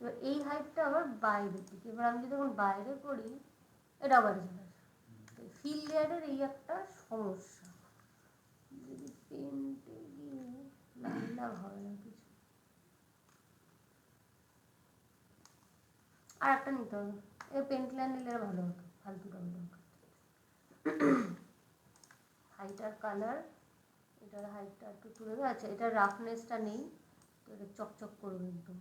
এবার এই হাইটটা আবার বাইরের দিকে, এবার আমি যদি এখন বাইরে করি এটা আবার চলে আসে। ফিল লেয়ারের এই একটা সমস্যা, যদি পেন্টে গিয়ে লাল হবে না কিছু, আর একটা নিতে হবে, এই পেন্ট লেয়ার নিলে ভালো হতো, ফালতুটা দরকার। হাইট আর কালার, এটার হাইটটা একটু তুলে দেওয়া আছে, এটার রাফনেসটা নেই তো এটা চকচক করবে একদম।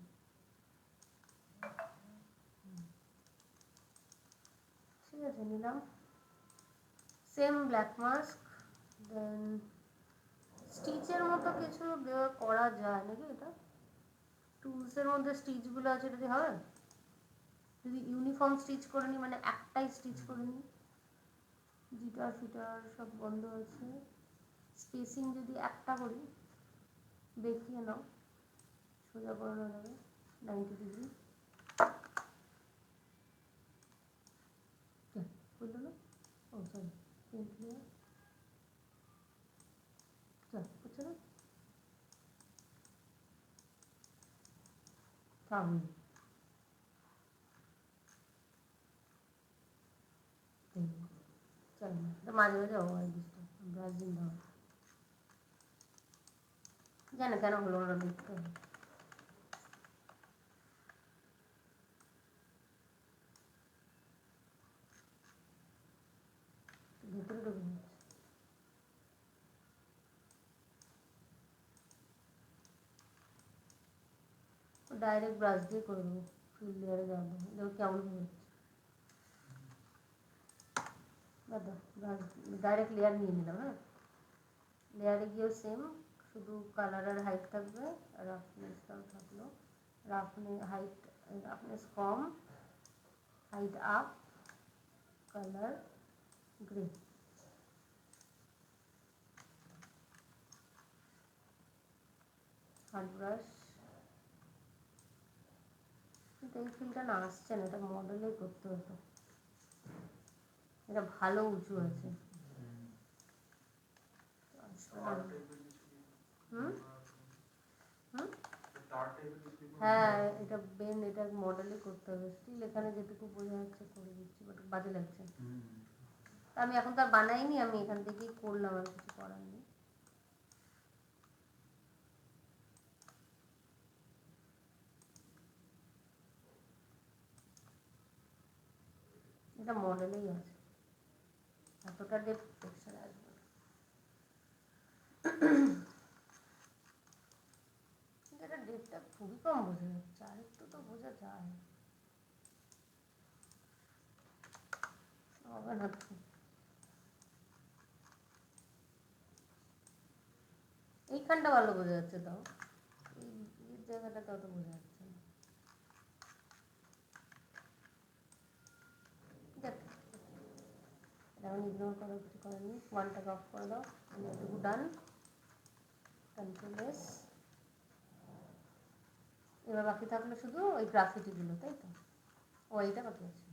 ঠিক আছে নিলাম, সেম ব্ল্যাক মাস্ক, দেন স্টিচের মতো কিছু দেওয়া করা যায় নাকি, এটা টুলসের মধ্যে স্টিচগুলো আছে, যদি হবে যদি ইউনিফর্ম স্টিচ করে নিই, মানে একটাই স্টিচ করে নিই, জিটার ফিটার সব বন্ধ আছে, স্পেসিং যদি একটা করি, দেখিয়ে নাও, সোজা করানো যাবে 90 ডিগ্রি, বুঝলো না? ও সরি, পেন্ট লেয়ার হচ্ছে না, থাম, চল না, এটা মাঝে মাঝে হয় ডিস্টার্ব, ব্রাশ দিন দাও, জানো কেন হলো না দেখতে হবে। ভিতরে ঢুকে যাচ্ছে, ডাইরেক্ট ব্রাশ দিয়ে করে দেবো, ফিল লেয়ারে যাবো, দেখো কেমন হয়ে যাচ্ছে। দাদা ব্রাশ ডাইরেক্ট লেয়ার নিয়ে নিলাম, হ্যাঁ লেয়ারে গিয়েও সেম, শুধু কালার আর হাইট থাকবে, আর রাফনেসটাও থাকলো, রাফনে হাইট রাফনেস কম, height up, colour grey. Hard brush, কিন্তু এই ফিলটা না আসছে না, এটা মডেলেই করতে হতো, এটা ভালো উঁচু আছে। হুম হুম হ্যাঁ, এটা বেন, এটা মডেলই করতে হবে। স্টিল এখানে যেটুকু বোঝা যাচ্ছে করে দিচ্ছি, বাট বাজে লাগছে। আমি এখন তো আর বানাইনি, আমি এখান থেকেই করলাম, আর কিছু করার নেই। এটা মডেলেই আছে, এতটা ডেপথ টেক্সচার আসবে না। কিন্তু এটা ডেপথটা খুবই কম বোঝা যাচ্ছে, আর একটু তো বোঝা যায়। হবে না তো, এইখানটা ভালো বোঝা যাচ্ছে, তাও এই জায়গাটা তো অত বোঝা যাচ্ছে না। ঠিক আছে, এটা আমি ইগনোর করার কিছু করেনি, ওয়ানটাকে অফ করে দাও, আমি এটুকু ডান, কন্ট্রোল এস। এবার বাকি থাকলো শুধু ওই গ্রাফিটিগুলো, তাই তো? ও এইটা বাকি আছে,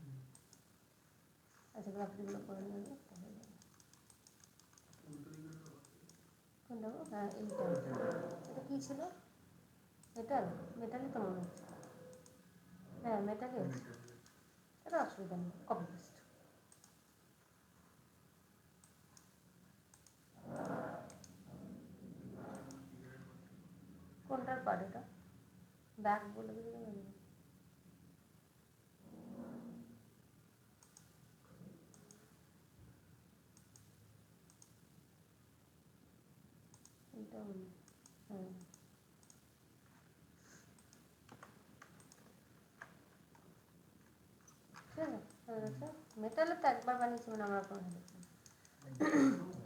আচ্ছা গ্রাফিটিগুলো করে নেবে তাহলে কোনটা? হ্যাঁ এইটা, এটা কী ছিল? মেটাল, মেটালই তো মনে হচ্ছে। হ্যাঁ মেটালই আছে, এটা অসুবিধা নেই, কপি পেস্ট। কোনটার পার্ট এটা? ব্যাক বলে দিলে কেন? এইটা হ্যাঁ, ঠিক আছে। মেটালে তো একবার বানিয়েছি, মানে আমরা কোনো হেল্প।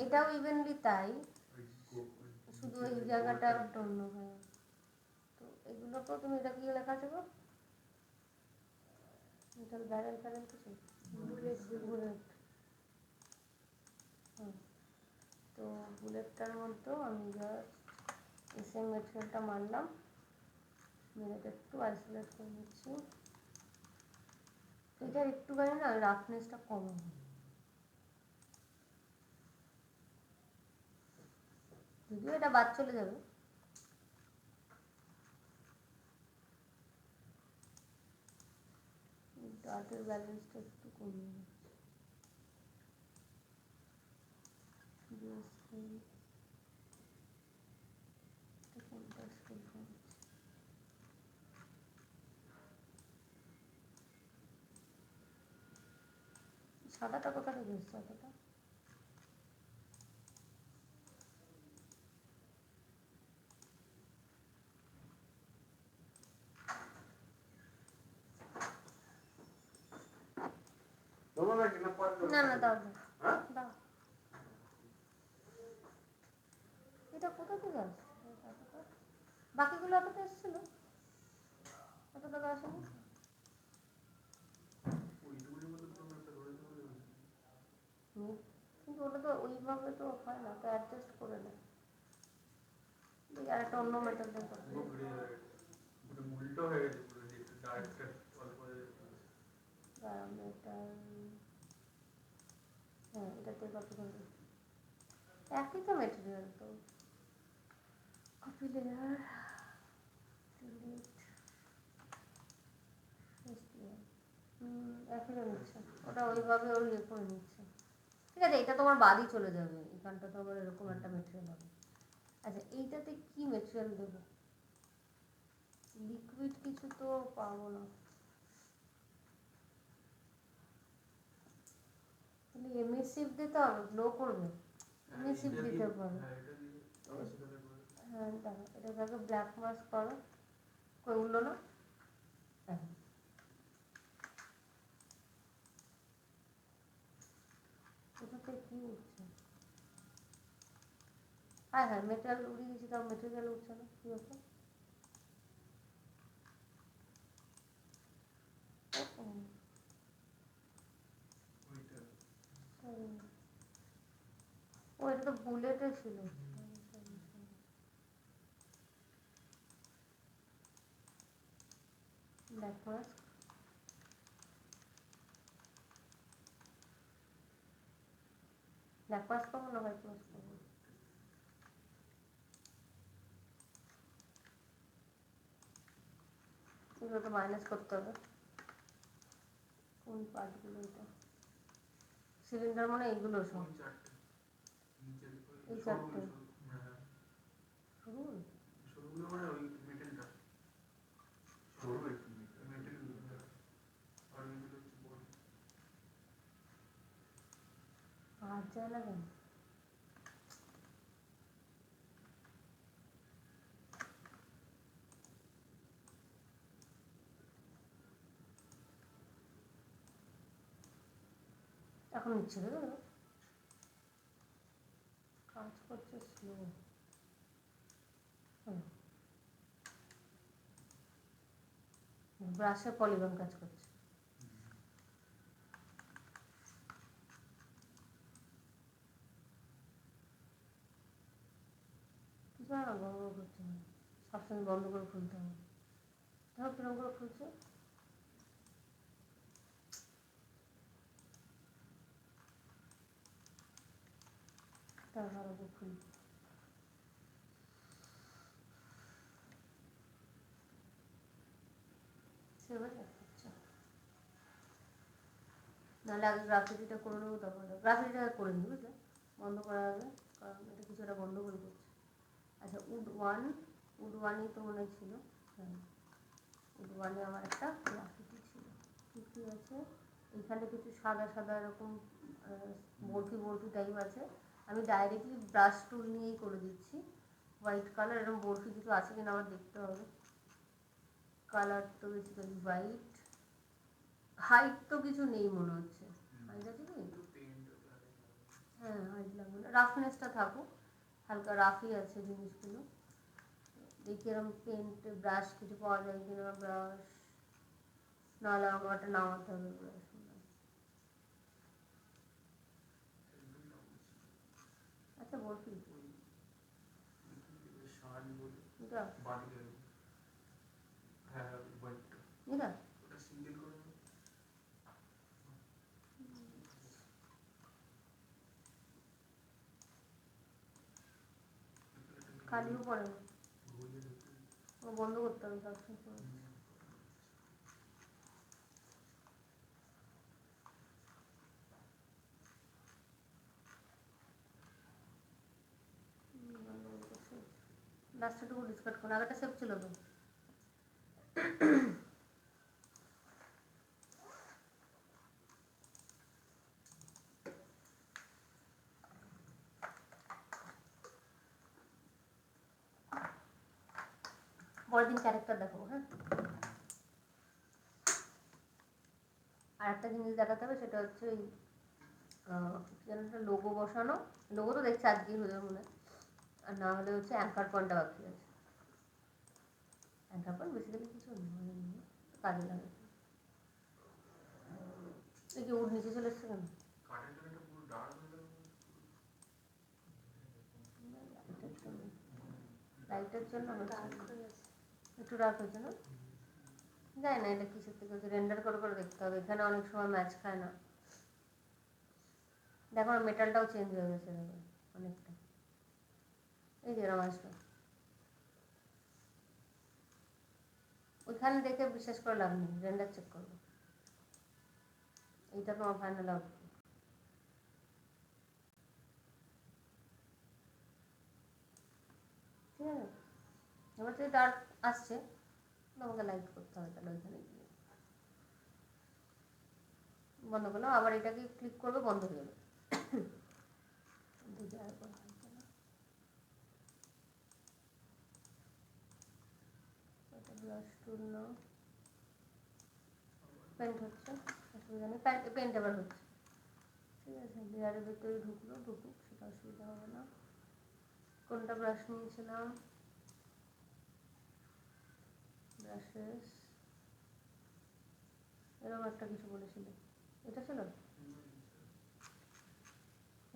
এটাও ইভেনলি তাই, শুধু এই জায়গাটা একটু অন্য। হ্যাঁ, তো এগুলোকেও তুমি এটা কি লেখা আছে গো? মেটাল ব্যারেল ফ্যারেল কিছু, বুলেট। হুম, তো বুলেটটার মধ্যেও আমি জাস্ট এসএম মেটেরিয়ালটা মারলাম, মেরেটা একটু আইসোলেট করে নিচ্ছি। এটা একটুখানি না রাফনেসটা কম হবে, যদিও এটা বাদ চলে যাবে। ডার্টের ব্যালেন্সটা একটু কমিয়ে দিচ্ছি। কোনটা স্কেল করছি? সাদাটা কোথা থেকে এসছে অতটা? না না দাও দাও দাও, এটা কোথা থেকে আসছে? বাকিগুলো এতটা এসেছিল, এতটা তো আসেনি। কিন্তু ওটা তো ওইভাবে তো হয় না, তো অ্যাডজাস্ট করে না। আর একটা অন্য মেটাল দেখো, মেটাল হ্যাঁ এটাতে কপি করবে, একই তো মেটেরিয়াল তো। কপি লেয়ার, ডিলিট, একই তো নিচ্ছে, ওটা ওইভাবে ওর ইয়ে করে নিচ্ছে। ঠিক আছে, এটা তোমার বাদই চলে যাবে, এখানটা তো আবার এরকম একটা মেটেরিয়াল হবে। আচ্ছা এইটাতে কি মেটেরিয়াল দেবো? লিকুইড কিছু তো পাবো না, এমএসিভ দিতে হবে, গ্লো করবে। এমএসিভ দিতে পারো, হ্যাঁ দেখো এটাকে ব্ল্যাক মাস্ক করো, কই উঠলো না? হ্যাঁ এটাতে কি উঠছে? হ্যাঁ হ্যাঁ মেটেরিয়াল উড়িয়ে দিয়েছি, তাও মেটেরিয়াল উঠছে না, কী হচ্ছে? তো বুলেটে ছিল। ব্ল্যাক মাস্ক, ব্ল্যাক মাস্ক পাবো না হোয়াইট মাস্ক পাবো? এগুলো তো মাইনাস করতে হবে। কোন পার্টগুলো এটা? সিলিন্ডার মানে এইগুলো সব, এই চারটে সরু সরুগুলো মানে ওই মেটেলটা সরু মেটেল আর ওইগুলো হচ্ছে বড়। হাত যায় না কেন? এখন নিচ্ছে রে, কাজ করছে স্লো। ব্রাশে পলিগন কাজ করছে। কিছু না, গরম করতে হবে, সবসময় বন্ধ করে খুলতে হবে। দেখো কিরকম করে খুলছে। তার ভালো করে খুলি। সে হয়ে যাচ্ছে। আচ্ছা, নাহলে আগে গ্রাফিটিটা করে নেবো, তারপরে গ্রাফিটিটা করে নিই, বুঝলে, বন্ধ করার আগে, কারণ এটা কিছু একটা গন্ডগোল করছে। আচ্ছা, উড ওয়ানই তো মনে ছিল। হ্যাঁ, উড ওয়ানে আমার একটা গ্রাফিটি ছিল। কী কী আছে এইখানে? কিছু সাদা সাদা এরকম বরফি বরফি টাইপ আছে। আমি ডাইরেক্টলি ব্রাশ টুল নিয়েই করে দিচ্ছি। হোয়াইট কালার এরকম বরফি কিছু আছে কিনা আমার দেখতে হবে। কালার তো বেসিক্যালি হোয়াইট। হাইট তো কিছু নেই মনে হচ্ছে। হাইট আছে কি? হ্যাঁ, হাইট লাগবে না, রাফনেসটা থাকুক, হালকা রাফই আছে জিনিসগুলো। দেখি এরকম পেন্ট ব্রাশ কিছু পাওয়া যায় কিনা। ব্রাশ নাহলে আমারটা নামাতে হবে ব্রাশ। আচ্ছা, বলছি এটা এটা খালিও পড়ে না, বন্ধ করতে হবে সবসময়। লাস্টটুকু ডিসকাট করুন, আগেটা সেভ ছিল তো। পরের দিন ক্যারেক্টার দেখাবো। হ্যাঁ, আর একটা জিনিস দেখাতে হবে, সেটা হচ্ছে ওই একটা লোগো বসানো। লোগো তো দেখছি আজকেই হয়ে যাবে মনে হয়, আর না হলে হচ্ছে অ্যাঙ্কার পয়েন্টটা বাকি আছে। অ্যাঙ্কার পয়েন্ট বেসিক্যালি কিছু কাজে লাগে। এই যে ওর নিচে চলে এসছে কেন? লাইটের জন্য একটু ডার্ক হয়েছে না? জানি না এটা কিসের থেকে হচ্ছে, রেন্ডার করে করে দেখতে হবে। এখানে অনেক সময় ম্যাচ খায় না। দেখো মেটালটাও চেঞ্জ হয়ে গেছে, দেখো অনেকটা। এই যে এরম আসবে, ওইখানে দেখে বিশ্বাস করে লাভ নেই, রেন্ডার চেক করবো। এইটা তোমার ফাইনাল আউটপুট, ঠিক আছে? এবার যদি ডার্ক আসছে, তোমাকে লাইট করতে হবে, তাহলে ওইখানে গিয়ে বন্ধ করলাম, আবার এটাকে ক্লিক করবে, বন্ধ হয়ে যাবে। দেখি আরেকবার হয়েছে না, এটা ব্রাশ টুল নাও। পেন্ট হচ্ছে, অসুবিধা নেই, পেন্ট এবার হচ্ছে, ঠিক আছে। লেয়ারের ভেতরে ঢুকুক, সেটা অসুবিধা হবে না। কোনটা ব্রাশ নিয়েছিলাম? ব্রাশেস এরকম একটা কিছু বলেছিল, এটা ছিল,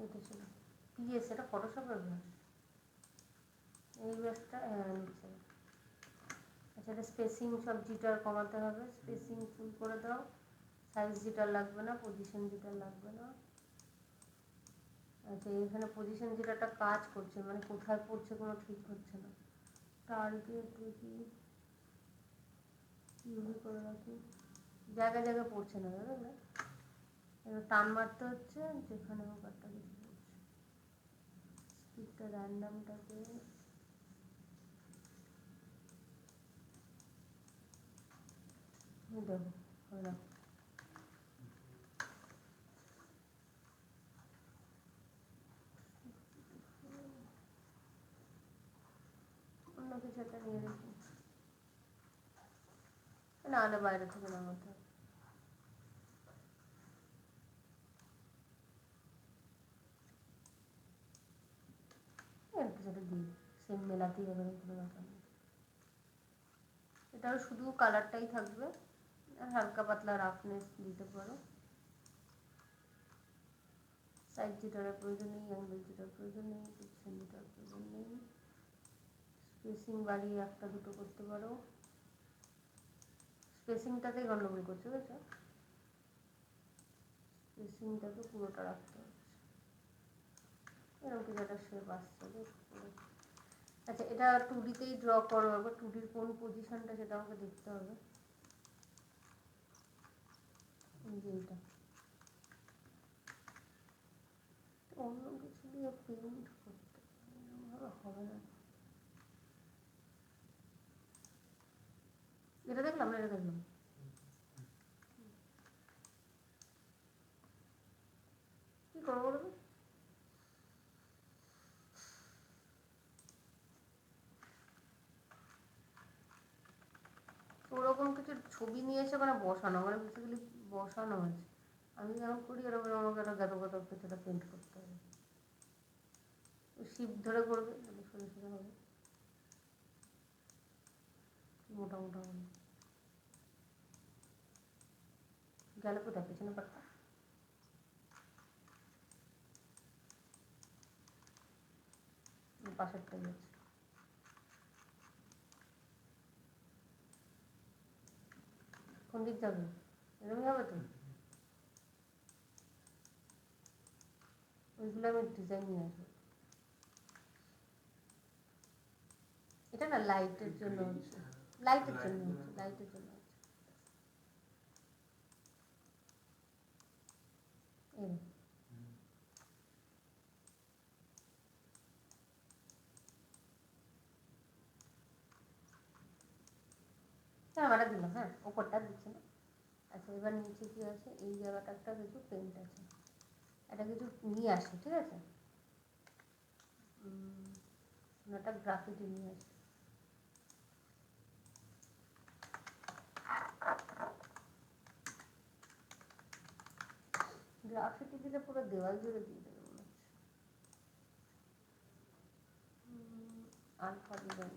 এটা ছিল। পিএস, এটা ফটোশপের ব্রাশ। এই ব্রাশটা নিচ্ছে। আচ্ছা, এটা স্পেসিং সব জিটার কমাতে হবে, স্পেসিং ফুল করে দাও। সাইজ জিটার লাগবে না, পজিশন জিটার লাগবে না। আচ্ছা, এখানে পজিশন জিটারটা কাজ করছে, মানে কোথায় পড়ছে কোনো ঠিক হচ্ছে না। টার্গেট দেখি ইউভি করে রাখি, জায়গায় জায়গায় পড়ছে না, বুঝলে? এবার টান মারতে হচ্ছে, যেখানে হোক একটা কিছু পড়ছে। স্পিডটা র্যান্ডামটাকে দেখো, হয়ে রাখো। অন্য কিছু একটা নিয়ে দেখি, না হলে বাইরে থেকে নামাতে হবে। এর কিছু একটা দিই, সেম মেলাতেই হবে, কোনো ব্যাপার নেই। এটাও শুধু কালারটাই থাকবে, আর হালকা পাতলা রাফনেস দিতে পারো। সাইড জিটারের প্রয়োজন নেই, অ্যাঙ্গেল জিটার প্রয়োজন নেই, পজিশন জিটার প্রয়োজন নেই। স্পেসিং বাড়িয়ে একটা দুটো করতে পারো, স্পেসিংটাতেই গন্ডগোল করছে, বুঝছো? স্পেসিংটাকে পুরোটা রাখতে হচ্ছে, এরকম কিছু একটা শেপ আসছে। আচ্ছা, এটা 2D-তেই ড্র করো, একবার 2D-র কোন পজিশনটা সেটা আমাকে দেখতে হবে। যে এটা অন্য কিছু দিয়ে পেইন্ট করতে এরকমভাবে হবে না। এটা দেখলাম না, এটা দেখলাম। কি করবো বলো তো? ওরকম কিছু ছবি নিয়ে এসে মানে বসানো, মানে বেসিক্যালি বসানো আছে। আমি যেমন করি এরকম আমাকে একটা গাদো গাদো কিছুটা পেন্ট করতে হবে। শিপ ধরে করবে, তাহলে সোজা সোজা হবে, মোটা মোটা হবে। গেলে কোথায় পেছনে পাটটা? পাশেরটাই আছে। কোন দিক যাবে? এরকমই হবে তো? ওইগুলো আমি ডিজাইন নিয়ে আসবো। এটা না লাইটের জন্য হচ্ছে, লাইটের জন্য হচ্ছে, লাইটের জন্য হচ্ছে। এই হ্যাঁ, আমরা দিলাম, হ্যাঁ ওপরটা দিচ্ছে না। আচ্ছা, এবার নিচে কি আছে, এই জায়গাটা একটা কিছু পেন্ট আছে, এটা কিছু নিয়ে আসে, ঠিক আছে? একটা গ্রাফিটি নিয়ে আসে। গ্রাফিটি দিলে পুরো দেওয়াল জুড়ে দিয়ে দেবে মনে হচ্ছে। আলফা ডিজাইন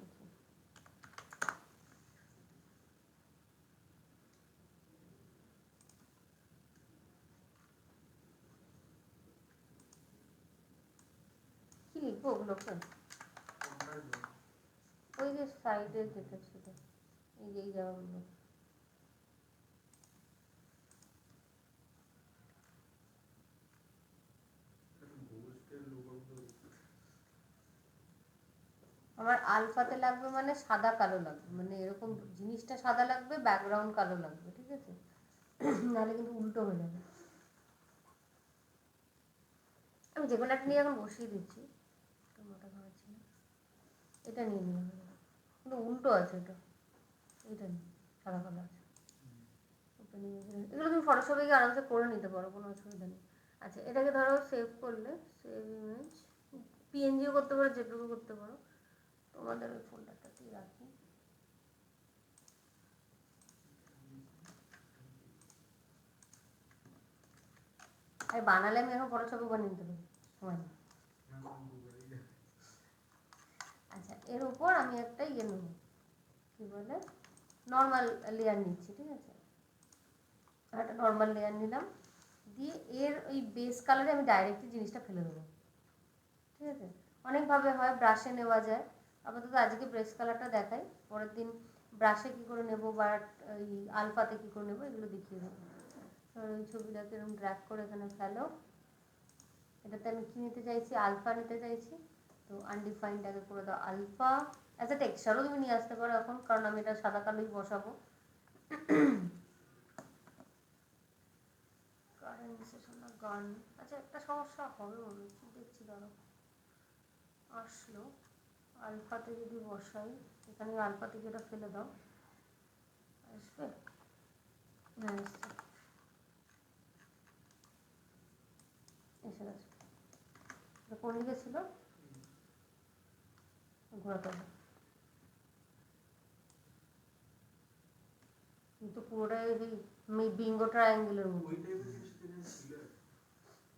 কি লিখবো ওগুলোকে? ওই যে সাইডে যেটা ছিল, এই যে এই জায়গাগুলো। আমার আলফাতে লাগবে মানে সাদা কালো লাগবে, মানে এরকম জিনিসটা সাদা লাগবে, ব্যাকগ্রাউন্ড কালো লাগবে, ঠিক আছে? নাহলে কিন্তু উল্টো হয়ে যাবে। আমি যে কোনো একটা নিয়ে এখন বসিয়ে দিচ্ছি, মোটা খাওয়াচ্ছি না, এটা নিয়ে নিয়ে হবে, কিন্তু উল্টো আছে এটা, এটা নিয়ে সাদা কালো আছে। এগুলো তুমি ফটোশপে গিয়ে আরামসে করে নিতে পারো, কোনো অসুবিধা নেই। আচ্ছা, এটাকে ধরো সেভ করলে, সেভ ইমেজ, পিএনজিও করতে পারো, জেপিইজিও করতে পারো, তোমাদের ওই ফোল্ডারটাতেই রাখি। আর বানালে আমি এখন ফটোশপে বানিয়ে নিতে পারি, সময় নেই। আচ্ছা, এর উপর আমি একটা ইয়ে নেব, কী বলে, নর্মাল লেয়ার নিচ্ছি, ঠিক আছে? একটা নর্মাল লেয়ার নিলাম, দিয়ে এর ওই বেস কালারে আমি ডাইরেক্টলি জিনিসটা ফেলে দেবো। ঠিক আছে, অনেকভাবে হয়, ব্রাশে নেওয়া যায়। আপাতত আজকে ব্রাশ কালারটা দেখাই, পরের দিন ব্রাশে কী করে নেবো বা ওই আলফাতে কী করে নেবো এগুলো দেখিয়ে দেবো। ওই ছবিটাকে এরকম ড্র্যাগ করে এখানে ফেলো। এটাতে আমি কী নিতে চাইছি, আলফা নিতে চাইছি, তো আনডিফাইন্ডটাকে করে দাও আলফা। অ্যাজ এ টেক্সচারও তুমি নিয়ে আসতে পারো এখন, কারণ আমি এটা সাদা কালোই বসাবো। গান, আচ্ছা একটা সমস্যা হবে মনে হচ্ছে, দেখছি দাঁড়াও। আসলো আলফাতে যদি বসাই, এখানে আলফা থেকে এটা ফেলে দাও, আসবে? হ্যাঁ এসছে, এসে গেছে। কোন দিকে ছিল, ঘোরাতে হবে কিন্তু পুরোটাই এই বিঙ্গো ট্রায়াঙ্গেলের মতো। ওই টাইপের জিনিস যেটা ছিল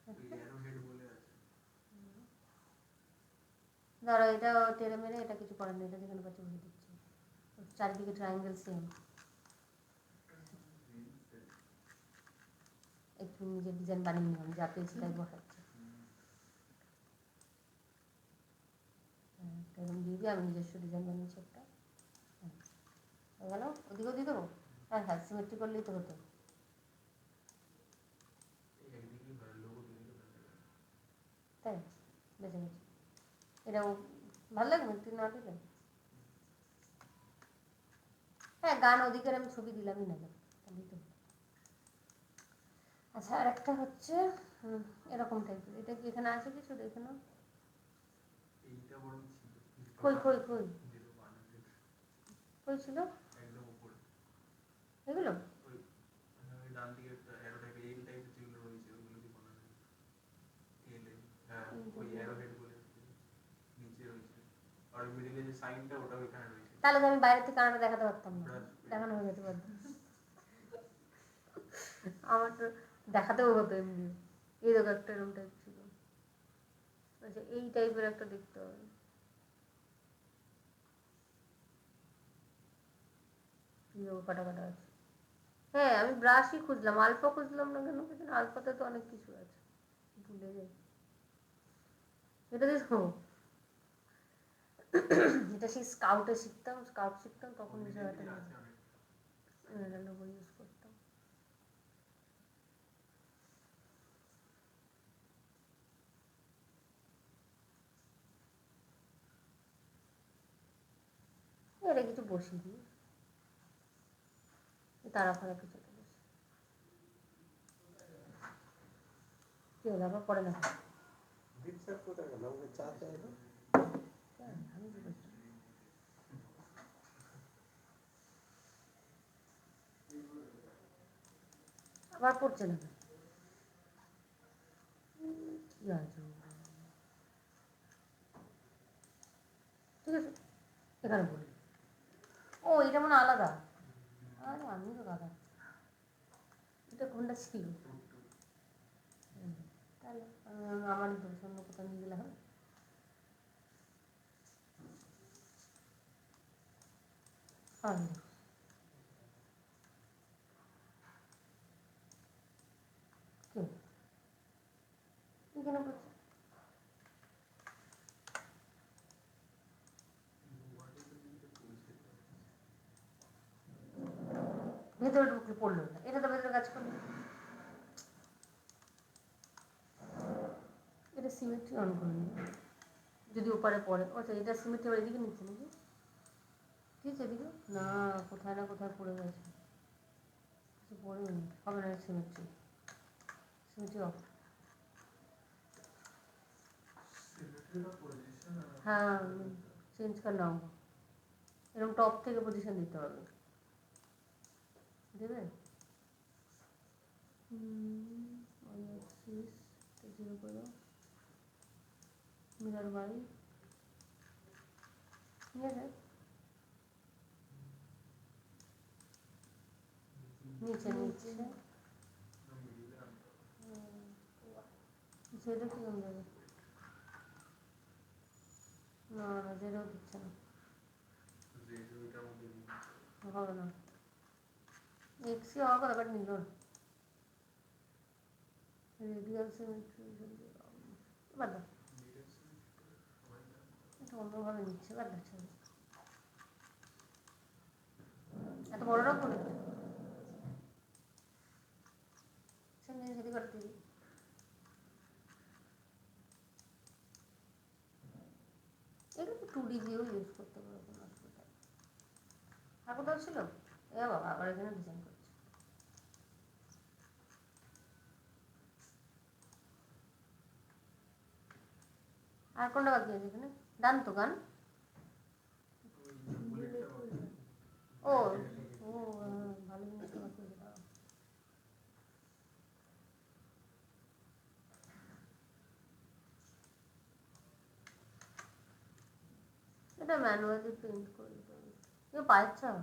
ওই অ্যারোহেড বলে আছে। ধরো এটা টেনে মেরে এটা কিছু করেন না, এটা যেখানে পাচ্ছি বলে দিচ্ছি, চারিদিকে ট্রায়াঙ্গেল সেম। একটু নিজের ডিজাইন বানিয়ে নিলাম, যা পেয়েছি তাই বসাচ্ছি। এরকম দিয়ে দিয়ে আমি নিজস্ব ডিজাইন বানিয়েছি একটা। হয়ে গেল, ওদিকেও দিয়ে দেবো। হ্যাঁ হ্যাঁ, সিমেট্রি করলেই তো হতো। তাই বেঁচে গেছে, এটাও ভালো লাগবে তুই না দিলে। হ্যাঁ গান ওদিকের আমি ছবি দিলামই না, তাহলেই তো। আচ্ছা আর একটা হচ্ছে এরকম টাইপের, এটা কি এখানে আছে কিছু দেখে নাও। এইটা বরং ছিল কই কই কই কই ছিল একদম উপরে এগুলো? ওই ডান দিকে একটা অ্যারো টাইপের এল টাইপের যেগুলো রয়েছে ওগুলো দিয়ে বানানো এল। হ্যাঁ ওই অ্যারো হেড বলে নিচে রয়েছে, আর মিডিলে যে সাইনটা ওটা ওইখানে রয়েছে। তাহলে তো আমি বাইরে থেকে কানাডা দেখাতে পারতাম না, দেখানো হয়ে যেতে পারতাম। আমার তো দেখাতেও হতো এমনি। এই দেখো একটা এরকম টাইপ ছিল। আচ্ছা এই টাইপের একটা দেখতে হবে। কাটা কাটা আছে। হ্যাঁ আমি ব্রাশই খুঁজলাম, আলফা খুঁজলাম না কেন, এখানে আলফাতে তো অনেক কিছু আছে, ভুলে যাই। এটা দেখো, যেটা সেই স্কাউটে শিখতাম, স্কাউট শিখতাম তখন এই জায়গাটা বই ইউজ করতাম। এটা কিছু বসিয়ে দিই, তারা ফারা কিছু বসে কি হলো, আবার পরে না আবার পড়ছে না, কি আছে ঠিক আছে, এখানে বলি। ও এটা মনে আলাদা, আরে আমি তো দাদা, এটা কোনটা ছিল তাহলে আমারই দোষ, অন্য কোথাও নিয়ে গেলে হবে। এখানে বলছে ভেতরে ঢুকলে পড়লো না, এটা তো ভেতরে কাজ করলো। এটা সিমেট্রি অন করে নিই, যদি ওপারে পড়ে। আচ্ছা এটা সিমেট্রি আবার এদিকে নিচ্ছে নাকি, ঠিক আছে এদিকে না, কোথায় না কোথায় পড়ে গেছে, কিছু পড়ে হবে না। Symmetry symmetry of. हाँ चेंज करना होगा, এরকম টপ থেকে পজিশন দিতে হবে, দেবে ওই অ্যাক্সিস জিরো করে মিরর বাই, ঠিক আছে নিচে নিচে যেটা কি হয়ে যাবে, না না যেটাও দিচ্ছে না, হবে না, এক্সি হওয়ার কথা বাট নিল না। রেডিয়াল সিমেট্রি বাদ দাও, একটু অন্যভাবে নিচ্ছে বা ছবি এত বড়টা করে সেম জিনিস যদি করতে দিই এগুলো তো 2D দিয়েও ইউজ করতে পারো কোনো অসুবিধা নেই। আর কোথাও ছিল এ বাবা আবার এখানে ডিজাইন করছে। আর কোনটা বাকি আছে এখানে? ডান তো গান ও ও ভালো জিনিসটা বাকি আছে দাঁড়াও। এটা ম্যানুয়ালি প্রিন্ট করে দিতে হবে। এ পায়ের ছাপ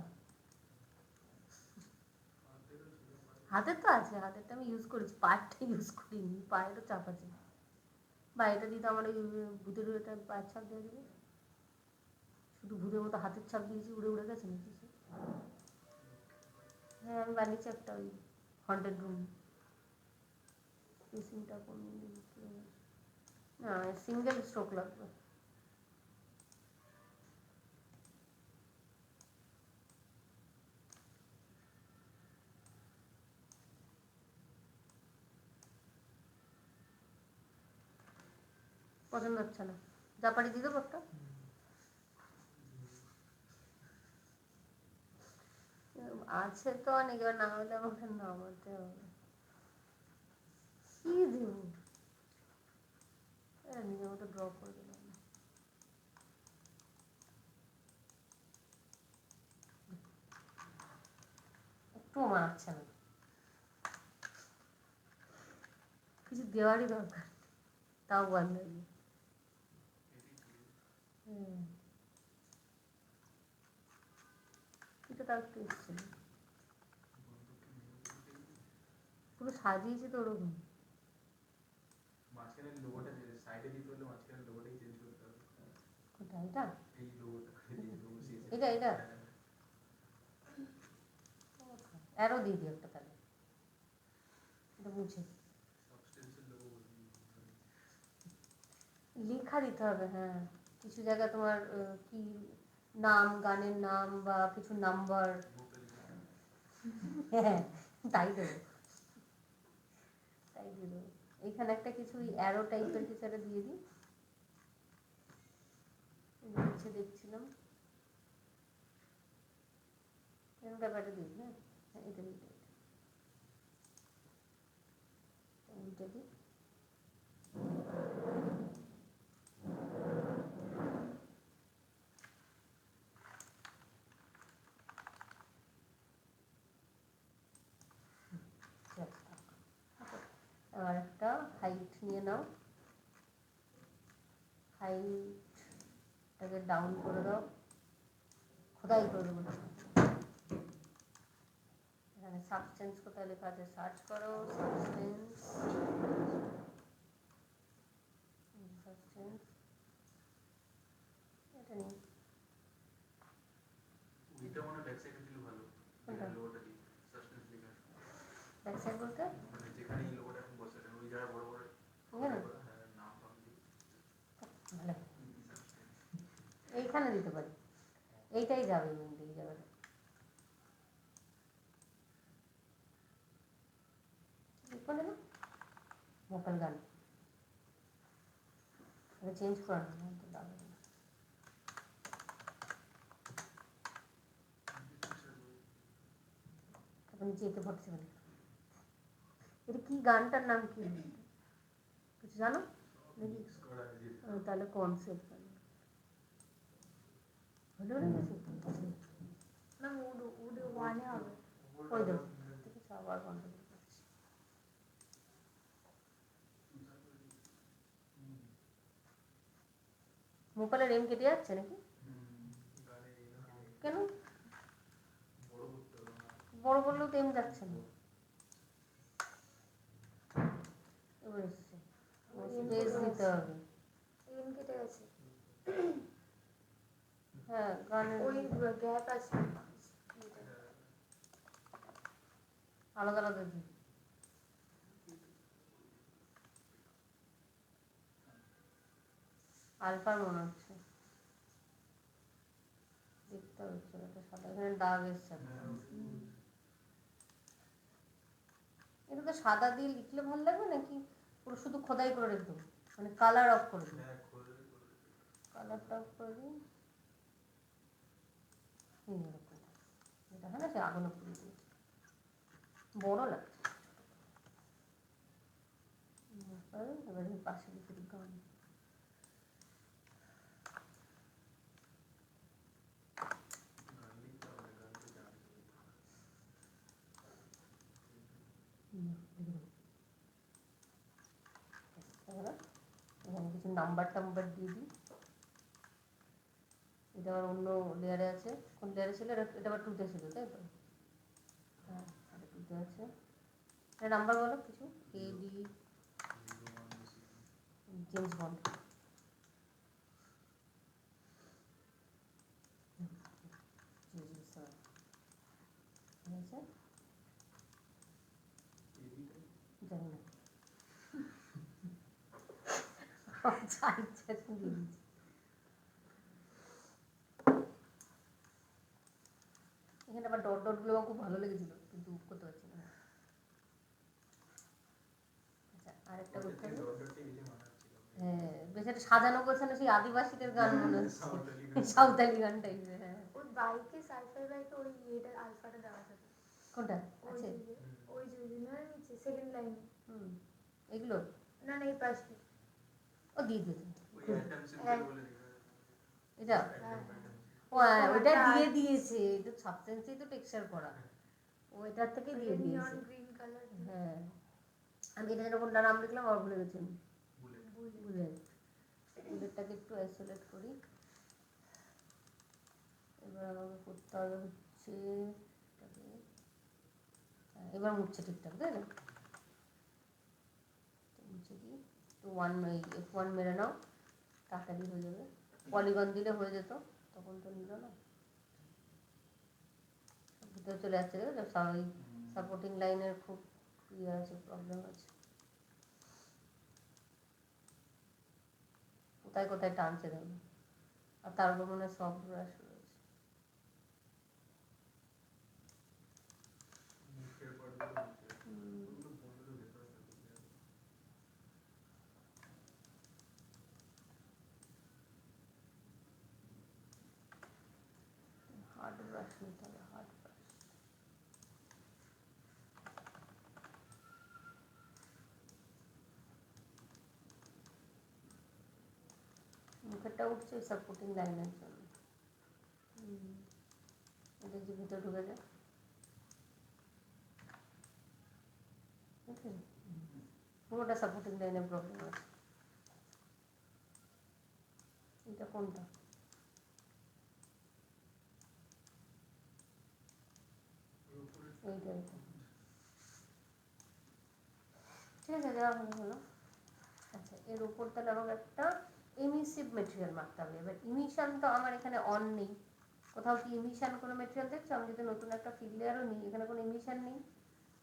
হাতের তো আছে, হাতেরটা আমি ইউজ করেছি, পায়েরটা ইউজ করিনি, পায়েরও চাপ আছে। বা এটা দিতে আমার ওই ভূতের এটা পায়ের ছাপ দিয়ে দেবে, শুধু ভূতের মতো হাতের ছাপ দিয়েছি, উড়ে উড়ে গেছে নাকি সে? হ্যাঁ আমি বানিয়েছি একটা ওই হন্টেড রুম। স্পেসিংটা কোন না সিঙ্গেল স্ট্রোক লাগবে। পছন্দ হচ্ছে না, জাপানি দিয়ে দেবো একটা। আছে তো অনেক, এবার না হলে আমাকে নামাতে হবে। কি দেব নিজের মতো ড্র করে দিলাম। একটু মানাচ্ছে না, কিছু দেওয়ারই দরকার, তাও বন্ধ হয়ে এটা তাও একটু এসছে পুরো সাজিয়েছি তো ওরকম। মাঝখানে লোগোটা সাইডে দিতে হলে মাঝখানে লোগোটাই চেঞ্জ করতে হবে। কোথায় এটা? এই লোগোটা এটা এটা অ্যারো দিয়ে দিই একটা তাহলে, এটা মুছে সাবস্টেন্সের লোগো লেখা দিতে হবে। হ্যাঁ কিছু জায়গায় তোমার কি নাম, গানের নাম বা কিছু নাম্বার, হ্যাঁ তাই দেবো, তাই দিয়ে দেবো। এইখানে একটা কিছু অ্যারো টাইপের কিছু একটা দিয়ে দিই, ইচ্ছে দেখছিলাম এরকম ব্যাপারটা দিই। হ্যাঁ হ্যাঁ এটা দিই, এটা দিই। এবার একটা হাইট নিয়ে নাও, হাইটটাকে ডাউন করে দাও, খোদাই করে দেবো। এখানে সাবস্টেন্স কোথায় লেখা আছে সার্চ করো, সাবস্টেন্স সাবস্টেন্স এটা নেই। ওইটা মনে ব্যাক সাইডে দিলে ভালো, যেখানে লোগোটা দিই সাবস্টেন্স লেখা। ব্যাক সাইড বলতে মানে যেখানে এই লোগোটা এখন বসে ওই জায়গায় বড় বড় নাম টাম দিই। ভালো এইখানে দিতে পারি, এইটাই যাবে কিন্তু এই জায়গাটা। করে না ভোকাল গান এটা চেঞ্জ করা না তো যাবে না। তারপর নিচে এতে 47 এটা কি গানটার নাম কি কিছু জানো নাকি? তাহলে কনসেপ্ট গান হলো না উড উড ওয়ানে হবে। ওই দেখো দেখেছো আবার কন্ট্রোল করছি। মোবাইলের এম কেটে যাচ্ছে নাকি? কেন বড় বললেও তো এম যাচ্ছে না, এবার এসছে স্পেস দিতে হবে। এম কেটে গেছে, হ্যাঁ গানের ওই গ্যাপ আছে আলাদা আলাদা দিই। আলফার মনে হচ্ছে দেখতে হচ্ছে এটা সাদা, এখানে দাগ এসছে একটা। এটা তো সাদা দিয়ে লিখলে ভালো লাগবে নাকি পুরো শুধু খোদাই করে রেখে দেবো, মানে কালার অফ করে দিই, কালারটা অফ করে দিই এইরকম। এটা হয় না সে আগুনে পুড়ে দিয়েছে, বড় লাগছে। এবার এই পাশে লিখে দিই গান। এখানে কিছু নাম্বার টাম্বার দিয়ে দিই। এটা আবার অন্য লেয়ারে আছে, কোন লেয়ারে ছিল এটা আবার টুতে ছিল তাই তো? হ্যাঁ এটা টুতে আছে। এটা নাম্বার বলো কিছু, AD জেমস বন্ড। জানি না এখানে আবার ডট ডট গুলো আমার খুব ভালো লেগেছিল কিন্তু করতে পারছি না। আচ্ছা আরেকটা করতে হবে। হ্যাঁ বেশ একটা সাজানো গোছানো সেই আদিবাসীদের গান মনে হচ্ছে, সাঁওতালি গান টাইপের। হ্যাঁ ওই বাইকে সাইফাই বাইকে ওই এটা আলফাটা দেওয়া থাকে। কোনটা ওই আছে? যে ওই যে না নিচে সেকেন্ড লাইনে। এগুলো না না এই পাশে। ও দিয়ে দিয়েছে হ্যাঁ এটা। হ্যাঁ ও হ্যাঁ ওইটা দিয়ে দিয়েছে, এটা সাবস্টেন্সই তো টেক্সচার করা, ওইটার থেকে দিয়ে দিয়েছে। নিয়ন গ্রিন কালার। হ্যাঁ আমি এটা যেন কোনটা নাম লিখলাম আর ভুলে গেছি আমি। বুলেট। বুলেটটাকে একটু আইসোলেট করি। এবার আমাকে করতে হবে হচ্ছে এটাকে, এবার মুছছে ঠিকঠাক তাই না? মুছে দিই তো F1 মেরে নাও, তাড়াতাড়ি হয়ে যাবে। পলিগন দিলে হয়ে যেত, তখন তো নিল না, ভিতরে চলে যাচ্ছে। ওই সাপোর্টিং লাইনের খুব ইয়ে আছে, প্রবলেম আছে, কোথায় কোথায় টানছে দেখুন। আর তার উপর মনে হয় সফট ব্রাশ রয়েছে। হার্ড ব্রাশ নিতে হবে, হার্ড ব্রাশ। মুখেরটা উঠছে সাপোর্টিং লাইনের জন্য। এটা যে ভিতরে ঢুকে যায়, বুঝলি পুরোটা সাপোর্টিং লাইনের প্রবলেম আছে। এটা কোনটা? এইটা এইটা ঠিক আছে, দেওয়া হলো। আচ্ছা এর উপর তাহলে আমাকে একটা এমিসিভ মেটেরিয়াল মারতে হবে। এবার ইমিশন তো আমার এখানে অন নেই, কোথাও কি ইমিশন কোনো মেটেরিয়াল দেখছো? আমি যদি নতুন একটা ফিল লেয়ারও নিই, এখানে কোনো ইমিশন নেই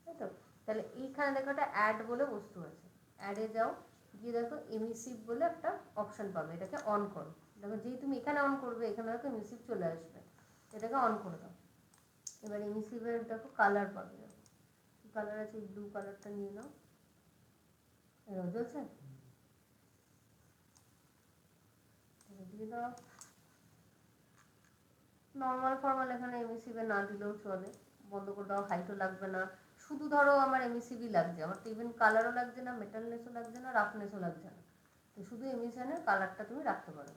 তাই তো? তাহলে এইখানে দেখো একটা অ্যাড বলে বস্তু আছে, অ্যাডে যাও, গিয়ে দেখো এমিসিভ বলে একটা অপশন পাবে, এটাকে অন করো। দেখো যেই তুমি এখানে অন করবে এখানে দেখো এমিসিভ চলে আসবে, এটাকে অন করে দাও। এবার এমিসিভের দেখো কালার পাবে, দেখো কালার আছে, ব্লু কালারটা নিয়ে নাও। এবার জ্বলছে, দিয়ে দাও। নর্মাল ফর্মাল এখানে এমএসিবি না দিলেও চলে, বন্ধ করে দাও, হাইটও লাগবে না। শুধু ধরো আমার এমএসিবি লাগছে, আমার তো ইভেন কালারও লাগছে না, মেটালনেসও লাগছে না, রাফনেসও লাগছে না, তো শুধু এমিশনের কালারটা তুমি রাখতে পারো।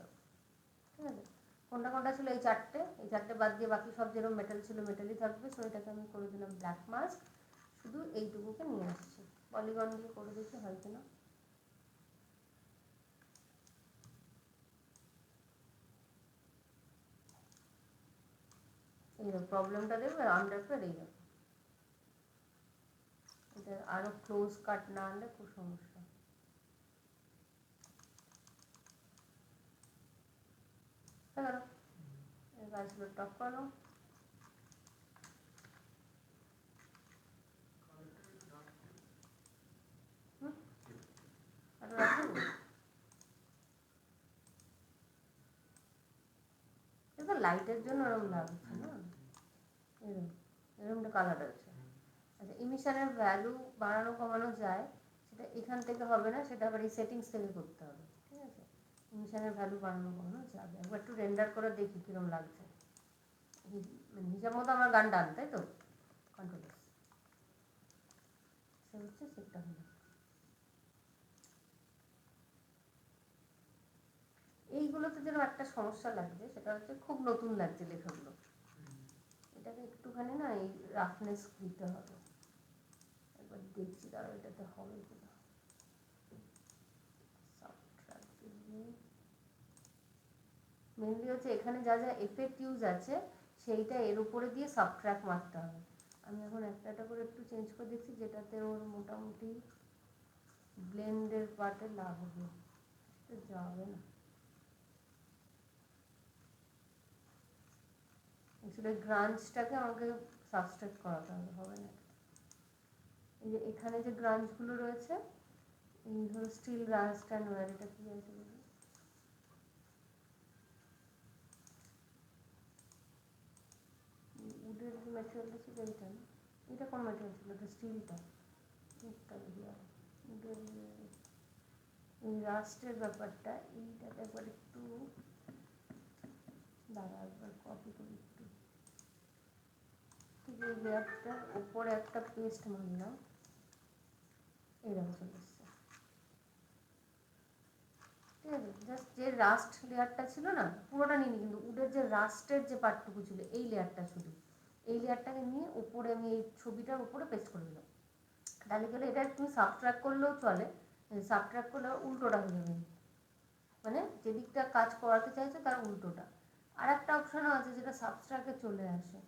ঠিক আছে, কোনটা কোনটা ছিল? এই চারটে বাদ দিয়ে বাকি সব যেরকম মেটাল ছিল মেটালই থাকবে। সো এটাকে আমি করে দিলাম ব্ল্যাক মাস্ক, শুধু এইটুকুকে নিয়ে আসছি। পলিগন দিয়ে করে দিচ্ছি, হয় কিনা। এই প্রবলেমটা দেখবে আন্ডারটার, এই দেখো এটা আরো ক্লোজ কাট না আনলে খুব সমস্যা। গাছগুলো টপ করো, আর রাখো। এটা লাইটের জন্য ওরকম লাগছে না, এরকম এরকমটা কালার আছে। আচ্ছা, ইমিশনের ভ্যালু বাড়ানো কমানো যায়, সেটা এখান থেকে হবে না, সেটা আবার এই সেটিংস থেকে করতে হবে, ঠিক আছে? ইমিশনের ভ্যালু বাড়ানো কমানো যাবে, একবার একটু রেন্ডার করে দেখি কীরকম লাগছে। মানে হিসাব মতো আমার গান ডান, তাই তো? কন্ট্রোল সে হচ্ছে সেটটা হলো। এইগুলোতে যেন একটা সমস্যা লাগছে, সেটা হচ্ছে খুব নতুন লাগছে লেখাগুলো, এটাকে একটুখানি না এই রাফনেস দিতে হবে। একবার দেখছি দাঁড়াও এটাতে হবে কিনা। মেনলি হচ্ছে এখানে যা যা এফেক্ট ইউজ আছে সেইটা এর উপরে দিয়ে সাবট্র্যাক্ট মারতে হবে। আমি এখন একটা একটা করে একটু চেঞ্জ করে দেখছি যেটাতে ওর মোটামুটি ব্লেন্ডের পার্টে লাগবে, সেটা যাবে না। অ্যাকচুয়ালি গ্রাঞ্চটাকে আমাকে সাবস্ট্রাক্ট করাতে হবে, হবে না। এই যে এখানে যে গ্রাঞ্চগুলো রয়েছে, এই ধরো স্টিল রাস্ট অ্যান্ড ওয়্যার, এটা কি আছে বলুন? উডের যে ম্যাটেরিয়ালটা ছিল এইটা না, এটা কোন ম্যাটেরিয়াল ছিল? এটা স্টিলটা, মুখটা বেরিয়ে গেল। উডের এই রাস্টের ব্যাপারটা, এইটাকে একবার একটু দাঁড়া, একবার কপি করি একটু। ঠিক এই লেয়ারটার উপরে একটা পেস্ট মারলাম, এইরকম চলে এসছে, ঠিক আছে? জাস্ট যে রাস্ট লেয়ারটা ছিল না, পুরোটা নিইনি কিন্তু, উডের যে রাস্টের যে পার্টটুকু ছিল এই লেয়ারটা, শুধু এই লেয়ারটাকে নিয়ে উপরে আমি এই ছবিটার উপরে পেস্ট করে দিলাম। তাহলে গেলে এটা তুমি সাবট্র্যাক্ট করলেও চলে, সাবট্র্যাক্ট করলে উল্টোটা হয়ে যাবে, মানে যেদিকটা কাজ করাতে চাইছো তার উল্টোটা। আর একটা অপশানও আছে যেটা সাবট্র্যাক্টে চলে আসে,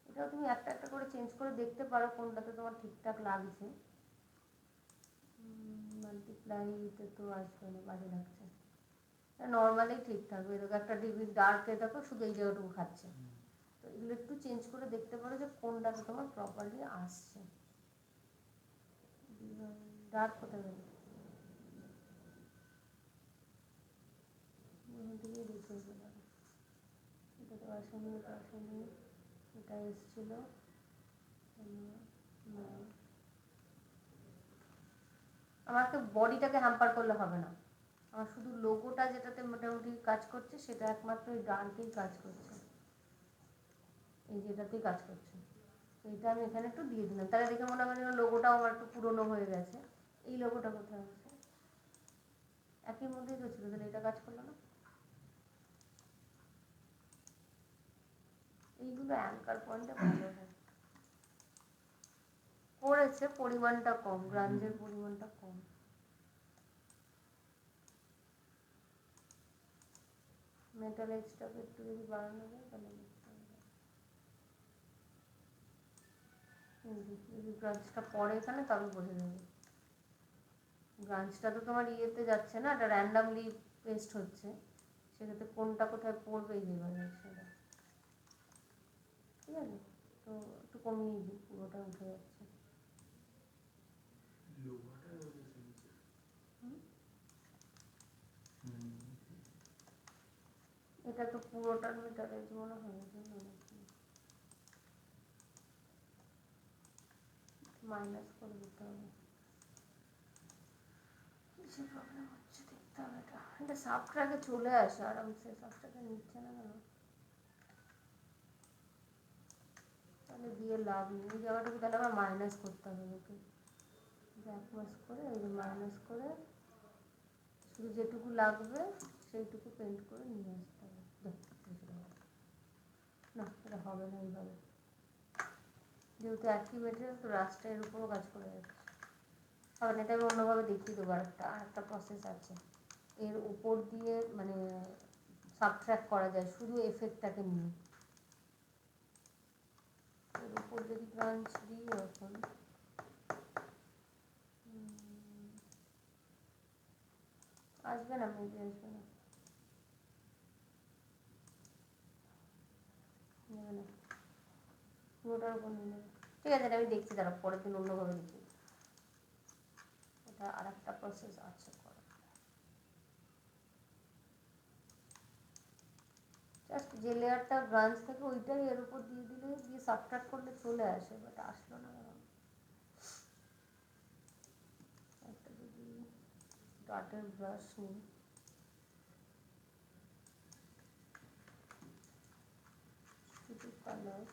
এটাও তুমি একটা একটা করে চেঞ্জ করে দেখতে পারো কোনটাতে তোমার ঠিকঠাক লাগছে। মাল্টিপ্লাইতে তো আসবে না, বাজে লাগছে। নর্মালি ঠিক থাকবে, এরকম একটা ডিবি ডার্কে দেখো শুধু এই জায়গাটুকু খাচ্ছে, তো এগুলো একটু চেঞ্জ করে দেখতে পারো যে কোনটাতে তোমার প্রপারলি আসছে। ডার্ক কোথায় গেল? দিকে দেখে গেলাম, এটা তো আসেনি, এটা আসেনি, এটা এসেছিল। আমাকে বডিটাকে হ্যাম্পার করলে হবে না, আমার শুধু লোগোটা যেটাতে মোটামুটি কাজ করছে সেটা একমাত্র এই ডার্কেই কাজ করছে, এই যেটাতেই কাজ করছে। এইটা আমি এখানে একটু দিয়ে দিলাম, তাহলে দেখে মনে হয় যেন লোগোটাও আমার একটু পুরনো হয়ে গেছে। এই লোগোটা কোথায় আছে? একই মধ্যেই তো ছিল, তাহলে এটা কাজ করলো না। এইগুলো অ্যাঙ্কার পয়েন্টে ভালো হয় করেছে, পরিমাণটা কম, গ্রাঞ্জের পরিমাণটা কম। মেটাল এক্সট্রাকে একটু যদি বাড়ানো যায় তাহলে যদি গ্রাঞ্জটা পড়ে এখানে তবে বোঝা যাবে। গ্রাঞ্জটা তো তোমার ইয়েতে যাচ্ছে না, এটা র্যান্ডামলি পেস্ট হচ্ছে, সেটাতে কোনটা কোথায় পড়বে এই যেভাবে সেটা, ঠিক আছে? তো একটু কমিয়ে দিই, পুরোটা উঠে যাচ্ছে। এটা তো পুরোটার মিটার এজ মনে হয়, মাইনাস করে দিতে হবে। কিসের প্রবলেম হচ্ছে দেখতে হবে, এটা এটা সাবট্র্যাকে চলে আসে আরামসে, সাবট্র্যাকে নিচ্ছে না কেন? তাহলে দিয়ে লাভ নেই, এই জায়গাটাকে তাহলে আবার মাইনাস করতে হবে, ওকে ব্যাক মাস করে এই যে মাইনাস করে শুধু যেটুকু লাগবে সেইটুকু পেন্ট করে নিয়ে আসতে হবে। না এটা হবে না এইভাবে, যেহেতু একই মেটেরিয়াল তো রাস্তার এর উপরও কাজ করে যাচ্ছে, হবে না। এটা আমি অন্যভাবে দেখিয়ে দেবো, আরেকটা প্রসেস আছে, এর উপর দিয়ে মানে সাবট্র্যাক্ট করা যায় শুধু এফেক্টটাকে নিয়ে। এর উপর যদি ব্রাঞ্চ দিই এখন আসবে না, মেবি আসবে না, নেবে না, পুরোটার উপর নিয়ে নেবে। ঠিক আছে, এটা আমি দেখছি, তারা পরের দিন অন্যভাবে দেখি, এটা আর একটা প্রসেস আছে করা। জাস্ট যে লেয়ারটা ব্রাঞ্চ থেকে ওইটাই এর উপর দিয়ে দিলে দিয়ে সাবট্রাক্ট করলে চলে আসে, বাট আসলো না কেন? একটা যদি ডাটের ব্রাশ নিই, কিছু কালার,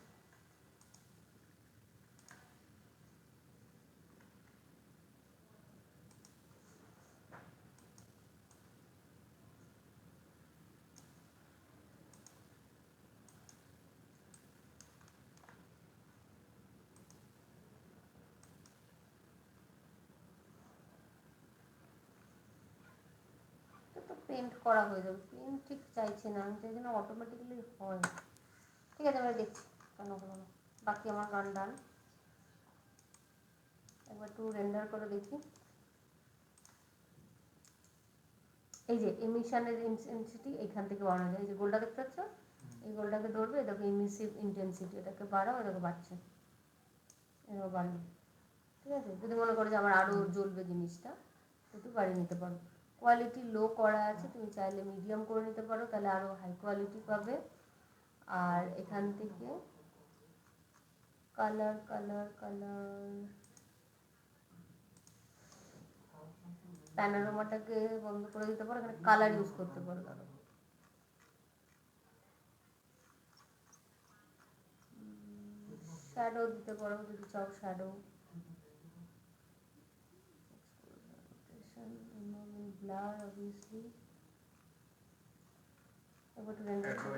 তো পেন্ট করা হয়ে যাবে। পেন্ট ঠিক চাইছি না, আমি চাইছি না অটোমেটিক্যালি হয়। ঠিক আছে, আমি দেখছি কেন হলো না। বাকি আমার গান ডান। একবার একটু রেন্ডার করে দেখি। এই যে এমিশনের ইন্টেন্সিটি এইখান থেকে বাড়ানো যায়। এই যে গোলটা দেখতে পাচ্ছ, এই গোলটাকে ধরবে, এটাকে এমিসিভ ইন্টেন্সিটি, এটাকে বাড়াও, এটাকে বাড়ছে, এটাকে বাড়লো। ঠিক আছে, যদি মনে করো যে আমার আরও জ্বলবে জিনিসটা, একটু বাড়িয়ে নিতে পারো। কোয়ালিটি লো করা আছে, তুমি চাইলে মিডিয়াম করে নিতে পারো, তাহলে আরও হাই কোয়ালিটি পাবে। আর এখান থেকে কালার কালার কালার প্যানোরামাটাকে বন্ধ করে দিতে পারো, এখানে কালার ইউজ করতে পারো। ধরো শ্যাডো দিতে পারো যদি চাও, শ্যাডো, ব্লার অবভিয়াসলি। একবার একটু রেন্ডার করো।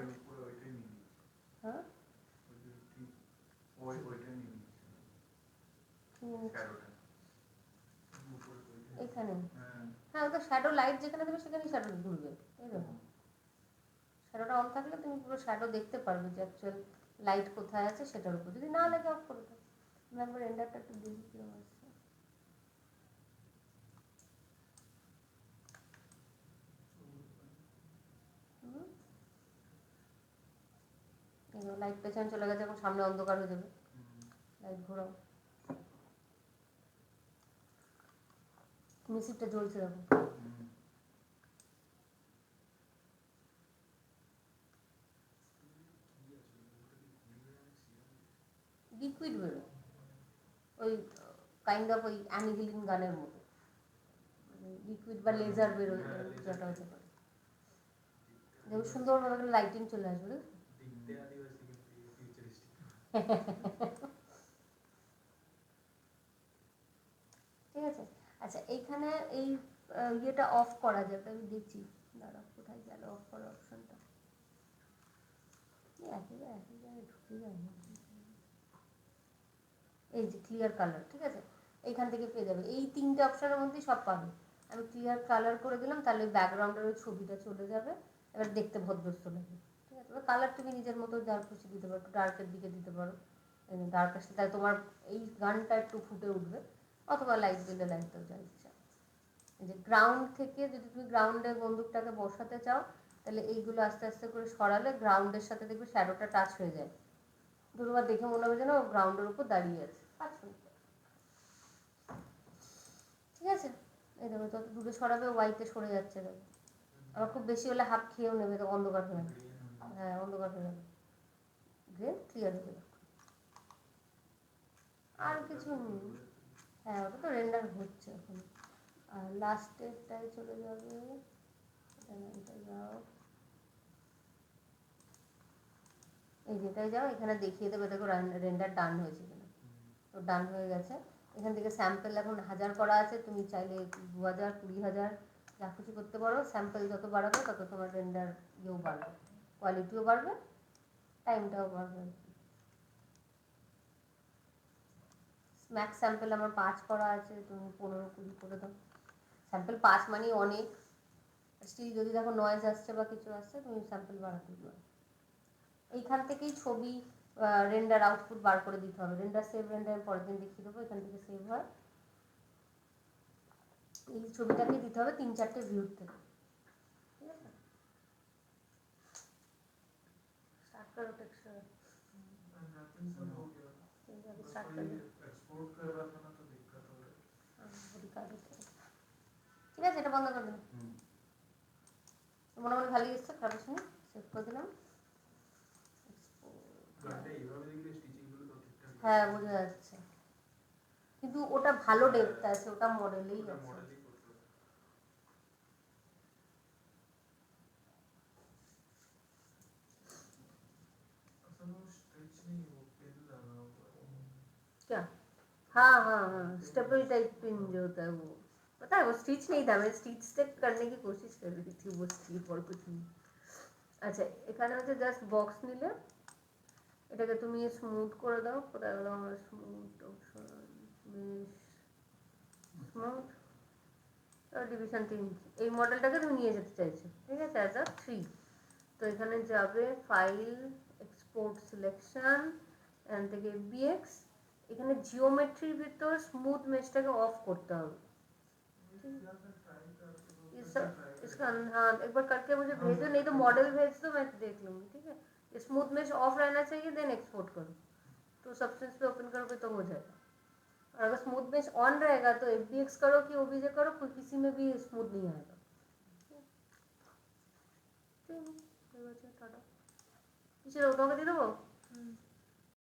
হ্যাঁ এখানে, হ্যাঁ ওটা শ্যাডো লাইট যেখানে দেবে সেখানেই শ্যাডো ঘুরবে। এই দেখো, শ্যাডোটা অন থাকলে তুমি পুরো শ্যাডো দেখতে পারবে যে অ্যাকচুয়াল লাইট কোথায় আছে সেটার উপর। যদি না লাগে অফ করে দাও। আমি একবার রেন্ডারটা একটু দেখি কিরকম আসছে। লাইট পেছনে চলে গেছে, এখন সামনে অন্ধকার হয়ে যাবে। লাইট ঘোরাও, মিউজিকটা জ্বলছে দেখো। লিকুইড বেরো, ওই কাইন্ড অফ ওই অ্যানিহিলিন গানের মতো, লিকুইড বা লেজার বেরোয়, যেটা হতে পারে। দেখো সুন্দরভাবে লাইটিং চলে আসবে। ঠিক আছে, আচ্ছা এইখানে এই ইয়েটা অফ করা যাবে, আমি দেখছি। দাঁড়াও, কোথায় গেল অফ করার অপশনটা? একই জায়গায় ঢুকে যায় না। এই যে ক্লিয়ার কালার, ঠিক আছে, এইখান থেকে পেয়ে যাবে। এই তিনটে অপশনের মধ্যেই সব পাবে। আমি ক্লিয়ার কালার করে দিলাম, তাহলে ব্যাকগ্রাউন্ডের ওই ছবিটা চলে যাবে, এবার দেখতে ভদ্রস্ত লাগে। ঠিক আছে, এবার কালার তুমি নিজের মতো যা খুশি দিতে পারো, একটু ডার্কের দিকে দিতে পারো, ডার্ক আসলে তাহলে তোমার এই গানটা একটু ফুটে উঠবে, অথবা লাইট দিলে লাইটটাও যা ইচ্ছা। এই যে গ্রাউন্ড থেকে যদি তুমি গ্রাউন্ডে বন্দুকটাকে বসাতে চাও, তাহলে এইগুলো আস্তে আস্তে করে সরালে গ্রাউন্ডের সাথে দেখবে শ্যাডোটা টাচ হয়ে যায়। দুবার দেখে মনে হবে যেন গ্রাউন্ডের উপর দাঁড়িয়ে আছে। 5 মিনিট, ঠিক আছে। এই দেখো, যত দূরে সরাবে ওয়াইতে সরে যাচ্ছে। দেখো, আবার খুব বেশি হলে হাফ খেয়েও নেবে, তো অন্ধকার হয়ে যাবে। হ্যাঁ অন্ধকার হয়ে যাবে, গ্রেন ক্লিয়ার হয়ে যাবে। আর কিছু নেই। হ্যাঁ ওটা তো রেন্ডার হচ্ছে এখন। আর লাস্টেরটায় চলে যাবে, এটা যাও, এই যেটাই যাও, এখানে দেখিয়ে দেবে। দেখো রেন্ডার ডান হয়েছে কিনা, তো ডান হয়ে গেছে। এখান থেকে স্যাম্পল এখন 1000 করা আছে, তুমি চাইলে 2000 20000 যা খুশি করতে পারো। স্যাম্পল যত বাড়াবে তত তোমার রেন্ডার ইয়েও বাড়বে, কোয়ালিটিও বাড়বে, টাইমটাও বাড়বে। ম্যাক্স স্যাম্পল আমার 5 করা আছে, তুমি 15-20 করে দাও। স্যাম্পল 5 মানে অনেক, স্টিল যদি দেখো নয়েজ আসছে বা কিছু আসছে, তুমি স্যাম্পল বাড়াতে পারো। এইখান থেকেই ছবি রেন্ডার আউটপুট বার করে দিতে হবে। রেন্ডার সেভ, রেন্ডার পরের দিন দেখিয়ে দেবো, এখান থেকে সেভ হয়। এই ছবিটাকে দিতে হবে 3-4টে ভিউর থেকে, ঠিক আছে। स्टार्ट करो टेक्सचर, स्टार्ट कर एक्सपोर्ट कर रहा था ना, तो दिक्कत हो रही है। वो दिखा देते हैं, ঠিক আছে। এটা বন্ধ করে দিন। মনে মনে খালি এসছে, খারাপ শুনি সেভ করে দিলাম। গানটা এইভাবে দেখলে স্টিচিং গুলো তো ঠিকঠাক হ্যাঁ বোঝা যাচ্ছে, কিন্তু ওটা ভালো ডেপথ আছে, ওটা মডেলেই ওটা আছে। মডেলই করতে হবে। असल में स्ट्रेच नहीं वो पिन लगा हुआ है। क्या? हाँ हाँ हाँ, स्टेपल टाइप पिन जो होता है वो, पता है वो स्टिच नहीं था, मैं स्टिच से करने की कोशिश कर रही थी, वो स्टिच और कुछ नहीं। আচ্ছা এখানে হচ্ছে জাস্ট বক্স নিলে এটাকে তুমি স্মুথ করে দাও, কোথায় হলো আমার স্মুথ অপশন, বেশ স্মুথ ডিভিশন 3, এই মডেলটাকে তুমি নিয়ে যেতে চাইছো, ঠিক আছে, অ্যাজ আ 3। তো এখানে যাবে ফাইল, এক্সপোর্ট সিলেকশন, এখান থেকে বিএক্স, এখানে জিওমেট্রির ভিতর স্মুথ মেশটাকে অফ করতে হবে। इसका हाँ एक बार करके मुझे भेजो, नहीं तो मॉडल भेज दो, मैं देख लूँगी, ठीक है। स्मूथ मेश ऑफ रहना चाहिए, देन एक्सपोर्ट करो, तो सब्सटेंस पे ओपन करोगे तो हो जाएगा। और अगर स्मूथ मेश ऑन रहेगा तो FBX करो कि OBJ करो, कोई किसी में भी स्मूथ नहीं आएगा। ठीक है, टाटा। पीछे उठाओगे दे दो।